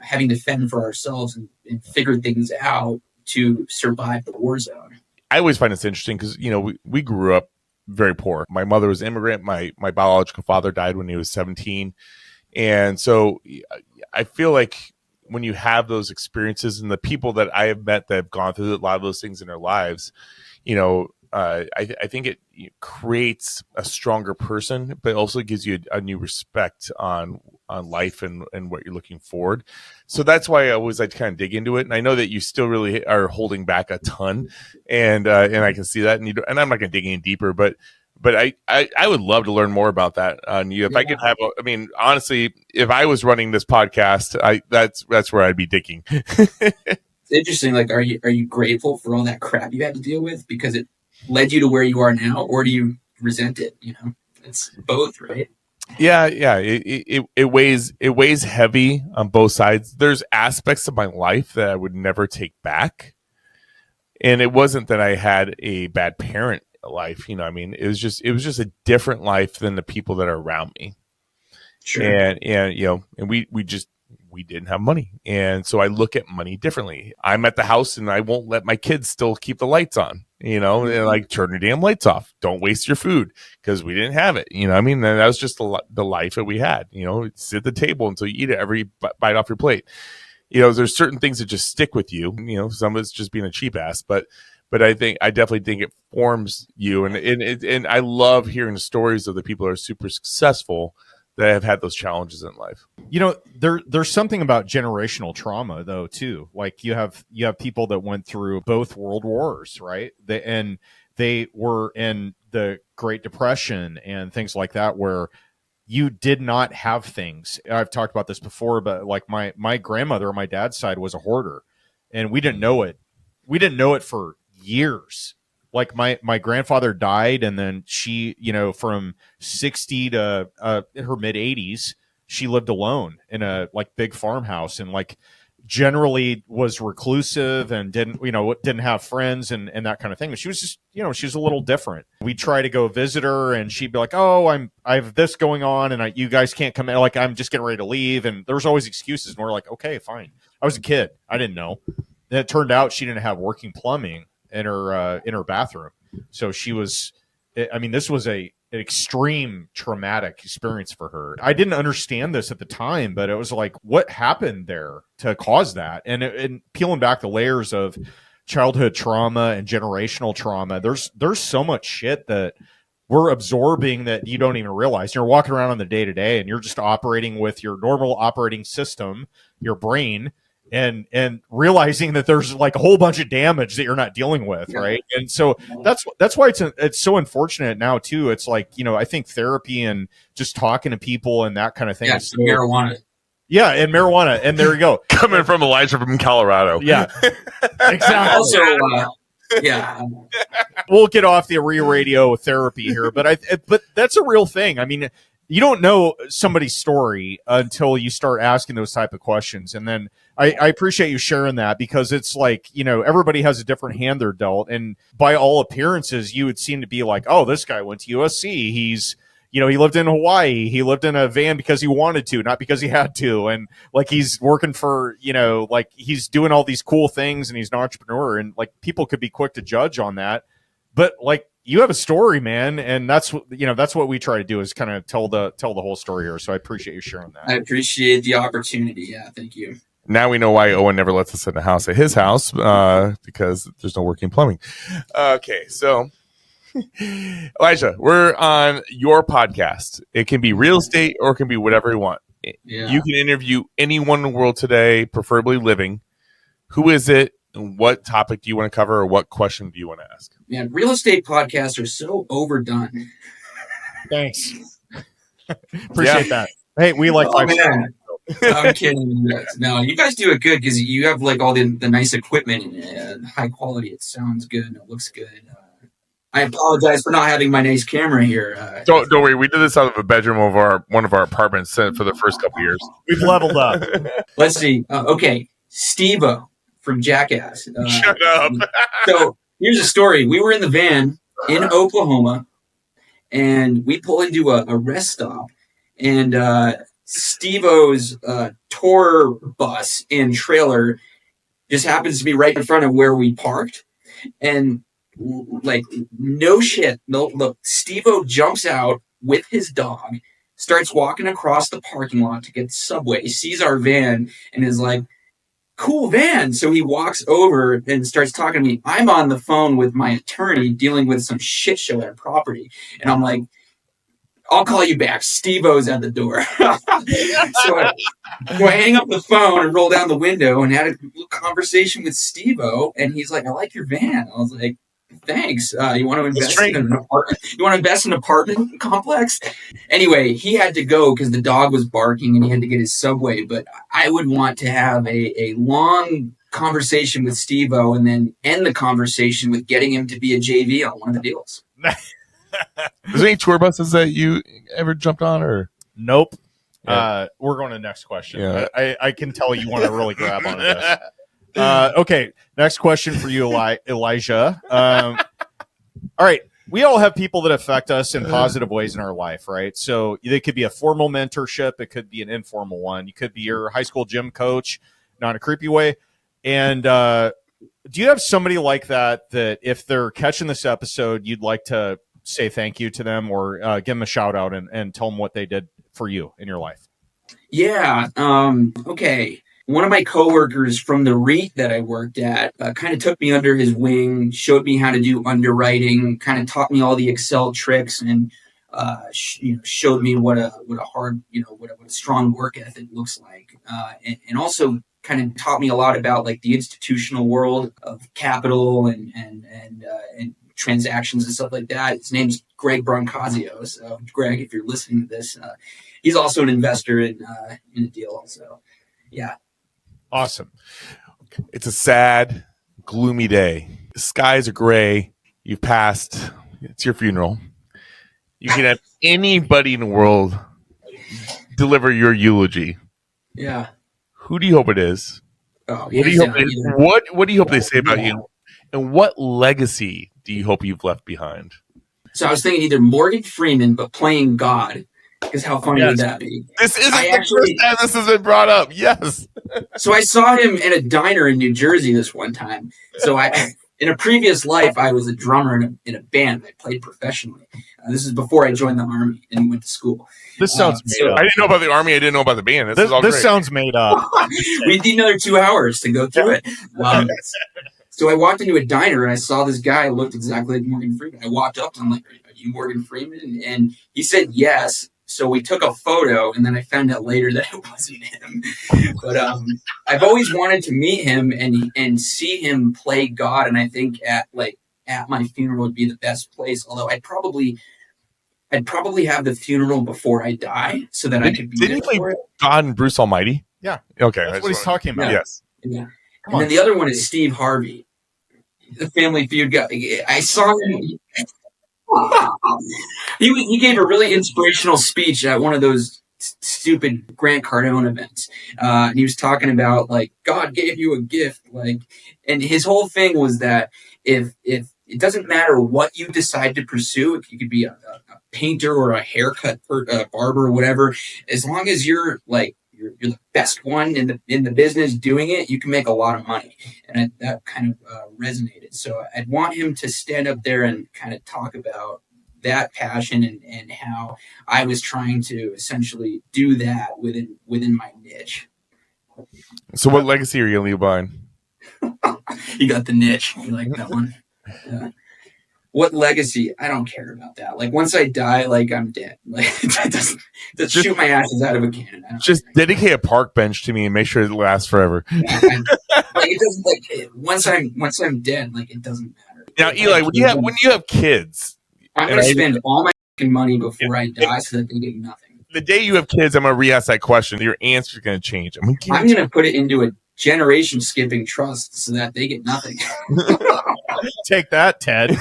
Speaker 2: having to fend for ourselves and figure things out to survive the war zone.
Speaker 3: I always find this interesting because, we grew up very poor. My mother was an immigrant. My biological father died when he was 17. And so I feel like when you have those experiences and the people that I have met that have gone through a lot of those things in their lives, I think it creates a stronger person, but also gives you a new respect on life and what you're looking forward. So that's why I always like to kind of dig into it. And I know that you still really are holding back a ton, and I can see that. And I'm not going to dig any deeper, but I would love to learn more about that on you. If I could have, honestly, if I was running this podcast, that's where I'd be digging.
Speaker 2: It's interesting. Like, are you grateful for all that crap you had to deal with because it led you to where you are now, or do you resent it? It's both, right?
Speaker 3: Yeah. It weighs heavy on both sides. There's aspects of my life that I would never take back, and it wasn't that I had a bad parent life. It was just a different life than the people that are around me.
Speaker 2: Sure.
Speaker 3: And we didn't have money. And so I look at money differently. I'm at the house and I won't let my kids still keep the lights on, and like, turn your damn lights off. Don't waste your food because we didn't have it. And that was just the life that we had, sit at the table until you eat it, every bite off your plate. There's certain things that just stick with you, some of it's just being a cheap ass, but I definitely think it forms you. And I love hearing the stories of the people that are super successful that have had those challenges in life.
Speaker 4: There's something about generational trauma though too. Like you have people that went through both world wars, right? They were in the Great Depression and things like that, where you did not have things. I've talked about this before, but like my grandmother on my dad's side was a hoarder, and we didn't know it. We didn't know it for years. Like my grandfather died, and then she, from 60 to her mid 80s, she lived alone in a like big farmhouse, and like generally was reclusive and didn't have friends and that kind of thing. But she was just, she was a little different. We try to go visit her, and she'd be like, "Oh, I have this going on, and you guys can't come in. Like, I'm just getting ready to leave." And there was always excuses, and we're like, "Okay, fine." I was a kid. I didn't know. And it turned out she didn't have working plumbing in her bathroom, so she was. This was an extreme traumatic experience for her. I didn't understand this at the time, but it was like, what happened there to cause that? And peeling back the layers of childhood trauma and generational trauma. There's so much shit that we're absorbing that you don't even realize. You're walking around on the day to day and you're just operating with your normal operating system, your brain, and realizing that there's like a whole bunch of damage that you're not dealing with, right? And so that's why it's so unfortunate now too. It's like, you know, I think therapy and just talking to people and that kind of thing.
Speaker 2: Yeah,
Speaker 4: is
Speaker 2: marijuana.
Speaker 4: Yeah, and marijuana, and there you go.
Speaker 3: Coming from Elijah from Colorado.
Speaker 4: Yeah, exactly.
Speaker 2: Also, yeah,
Speaker 4: we'll get off the REIA Radio therapy here, but that's a real thing. I mean, you don't know somebody's story until you start asking those type of questions, and then I appreciate you sharing that, because it's like, you know, everybody has a different hand they're dealt, and by all appearances, you would seem to be like, oh, this guy went to USC. He's, you know, he lived in Hawaii. He lived in a van because he wanted to, not because he had to. And like, he's working for, you know, like he's doing all these cool things and he's an entrepreneur, and like people could be quick to judge on that. But like, you have a story, man. And that's, you know, that's what we try to do, is kind of tell the whole story here. So I appreciate you sharing that.
Speaker 2: I appreciate the opportunity. Yeah. Thank you.
Speaker 3: Now we know why Owen never lets us in the house at his house, because there's no working plumbing. Okay. So, Elijah, we're on your podcast. It can be real estate or it can be whatever you want.
Speaker 2: Yeah.
Speaker 3: You can interview anyone in the world today, preferably living. Who is it, and what topic do you want to cover, or what question do you want to ask?
Speaker 2: Man, real estate podcasts are so overdone.
Speaker 4: Thanks. Appreciate that. Hey, we like 5 stars.
Speaker 2: I'm kidding. No, you guys do it good because you have like all the nice equipment and high quality. It sounds good and it looks good. I apologize for not having my nice camera here.
Speaker 3: Don't worry. We did this out of a bedroom of one of our apartments for the first couple years.
Speaker 4: We've leveled up.
Speaker 2: Let's see. Okay, Steve-O from Jackass.
Speaker 3: Shut up.
Speaker 2: So here's a story. We were in the van in Oklahoma, and we pull into a rest stop, and Steve-O's tour bus and trailer just happens to be right in front of where we parked, and like, no shit. No, look, Steve-O jumps out with his dog, starts walking across the parking lot to get the subway, sees our van, and is like, cool van. So he walks over and starts talking to me. I'm on the phone with my attorney dealing with some shit show at a property. And I'm like, I'll call you back. Steve-O's at the door. So I hang up the phone and roll down the window and had a little conversation with Steve-O. And he's like, I like your van. I was like, thanks. You want to invest in an apartment? You want to invest in an apartment complex? Anyway, he had to go because the dog was barking and he had to get his subway. But I would want to have a long conversation with Steve-O and then end the conversation with getting him to be a JV on one of the deals.
Speaker 3: Is there any tour buses that you ever jumped on, or?
Speaker 4: Nope.
Speaker 3: Yeah.
Speaker 4: We're going to the next question.
Speaker 3: Yeah.
Speaker 4: I can tell you want to really grab on this. Okay, next question for you, Elijah. All right, we all have people that affect us in positive ways in our life, right? So they could be a formal mentorship, it could be an informal one. You could be your high school gym coach, not in a creepy way. And do you have somebody like that if they're catching this episode, you'd like to say thank you to them, or give them a shout out and tell them what they did for you in your life?
Speaker 2: Yeah. Okay. One of my coworkers from the REIT that I worked at kind of took me under his wing, showed me how to do underwriting, kind of taught me all the Excel tricks, and showed me what a strong work ethic looks like, and also kind of taught me a lot about like the institutional world of capital and transactions and stuff like that. His name's Greg Broncazio. So Greg, if you're listening to this, he's also an investor in the deal also. Yeah.
Speaker 4: Awesome.
Speaker 3: It's a sad, gloomy day. The skies are gray. You've passed. It's your funeral. You can have anybody in the world deliver your eulogy.
Speaker 2: Yeah.
Speaker 3: Who do you hope it is?
Speaker 2: Oh,
Speaker 3: what do you hope they say about you? And what legacy do you hope you've left behind?
Speaker 2: So I was thinking either Morgan Freeman, but playing God. Because how funny would that be?
Speaker 3: This isn't the first time this has been brought up. Yes.
Speaker 2: So I saw him in a diner in New Jersey this one time. So in a previous life, I was a drummer in a band. I played professionally. This is before I joined the Army and went to school.
Speaker 4: This sounds made up.
Speaker 3: I didn't know about the Army. I didn't know about the band. This
Speaker 4: sounds made up.
Speaker 2: We need another 2 hours to go through it. So I walked into a diner and I saw this guy looked exactly like Morgan Freeman. I walked up to him like, "Are you Morgan Freeman?" And he said yes. So we took a photo, and then I found out later that it wasn't him. But I've always wanted to meet him and see him play God. And I think at my funeral would be the best place. Although I'd probably have the funeral before I die, so that I could be there for it.
Speaker 3: God and Bruce Almighty?
Speaker 4: Yeah.
Speaker 3: Okay.
Speaker 4: That's what he's talking about.
Speaker 2: Yeah.
Speaker 3: Yes.
Speaker 2: Yeah. And then the other one is Steve Harvey, the Family Feud guy. I saw him. He gave a really inspirational speech at one of those stupid Grant Cardone events. And he was talking about like God gave you a gift, and his whole thing was that if it doesn't matter what you decide to pursue, if you could be a painter or a haircut barber or whatever, as long as you're the best one in the business doing it, you can make a lot of money. And that kind of resonated. So I'd want him to stand up there and kind of talk about that passion and how I was trying to essentially do that within my niche.
Speaker 3: So what legacy are you going to leave behind?
Speaker 2: You got the niche. You like that one? Yeah. What legacy? I don't care about that. Like once I die, I'm dead. Just shoot my ashes out of a cannon.
Speaker 3: Just dedicate a park bench to me and make sure it lasts forever.
Speaker 2: It doesn't once I'm dead, it doesn't matter.
Speaker 3: Now, Eli, when you have kids,
Speaker 2: I'm gonna spend all my money before I die so that they get nothing.
Speaker 3: The day you have kids, I'm gonna re-ask that question. Your answer is gonna change. I'm
Speaker 2: gonna put it into a generation skipping trust so that they get nothing.
Speaker 4: Take that, Ted.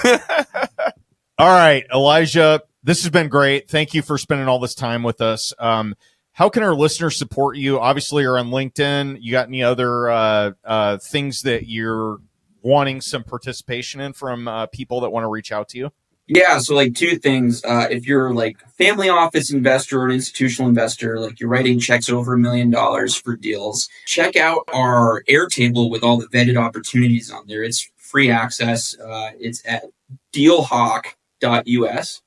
Speaker 4: All right, Elijah, this has been great. Thank you for spending all this time with us. How can our listeners support you? Obviously, you're on LinkedIn. You got any other things that you're wanting some participation in from people that want to reach out to you?
Speaker 2: Yeah, so two things. If you're family office investor or an institutional investor, you're writing checks over $1 million for deals, check out our Airtable with all the vetted opportunities on there. It's free access. It's at dealhawk.us.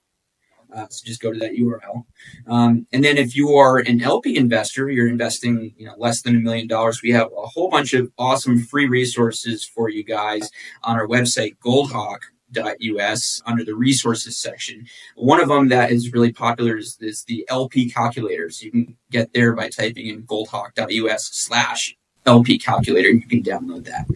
Speaker 2: So just go to that URL. And then if you are an LP investor, you're investing less than $1 million, we have a whole bunch of awesome free resources for you guys on our website, goldhawk.us, under the resources section. One of them that is really popular is the LP calculator. So you can get there by typing in goldhawk.us/LP calculator, and you can download that.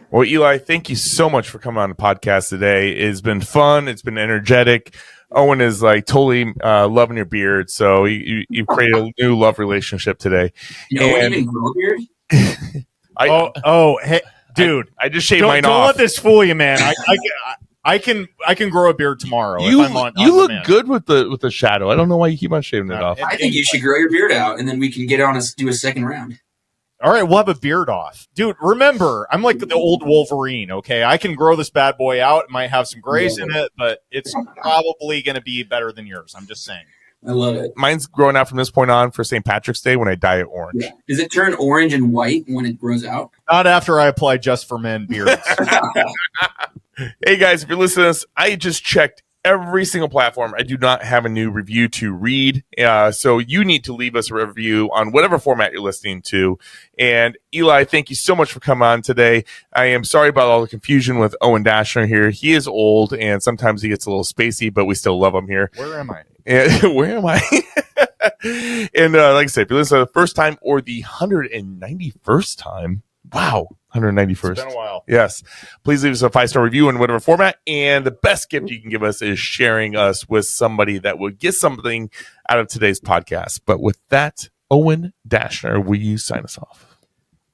Speaker 3: Well, Eli, thank you so much for coming on the podcast today. It's been fun. It's been energetic. Owen is totally loving your beard. So you've created a new love relationship today.
Speaker 2: Owen even grow a beard?
Speaker 4: Hey, dude,
Speaker 3: I just shaved mine off.
Speaker 4: Don't let this fool you, man. I can grow a beard tomorrow.
Speaker 3: You look good with the shadow. I don't know why you keep on shaving it off.
Speaker 2: I think you should grow your beard out, and then we can do a second round.
Speaker 4: All right, we'll have a beard off. Dude, remember, I'm like the old Wolverine, okay? I can grow this bad boy out. It might have some grays in it, but it's probably going to be better than yours. I'm just saying.
Speaker 2: I love it.
Speaker 3: Mine's growing out from this point on for St. Patrick's Day when I dye it orange.
Speaker 2: Yeah. Does it turn orange and white when it grows out?
Speaker 4: Not after I apply Just for Men beards.
Speaker 3: Hey, guys, if you're listening to this, I just checked every single platform. I do not have a new review to read. So you need to leave us a review on whatever format you're listening to. And Eli, thank you so much for coming on today. I am sorry about all the confusion with Owen Dashner here. He is old and sometimes he gets a little spacey, but we still love him here.
Speaker 4: Where am I?
Speaker 3: Where am I? And like I said, if you listen to the first time or the 191st time, wow. 191st.
Speaker 4: It's been a while.
Speaker 3: Yes. Please leave us a 5-star review in whatever format. And the best gift you can give us is sharing us with somebody that would get something out of today's podcast. But with that, Owen Dashner, will you sign us off?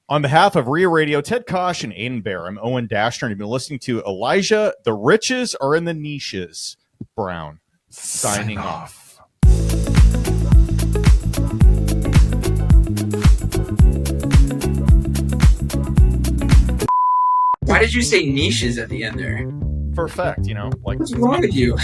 Speaker 4: On behalf of REIA Radio, Ted Kosh and Aiden Bear, I'm Owen Dashner, and you've been listening to Elijah, The Riches Are in the Niches, Brown, signing off.
Speaker 2: Why did you say niches at the end there?
Speaker 4: Perfect,
Speaker 2: what's wrong with you?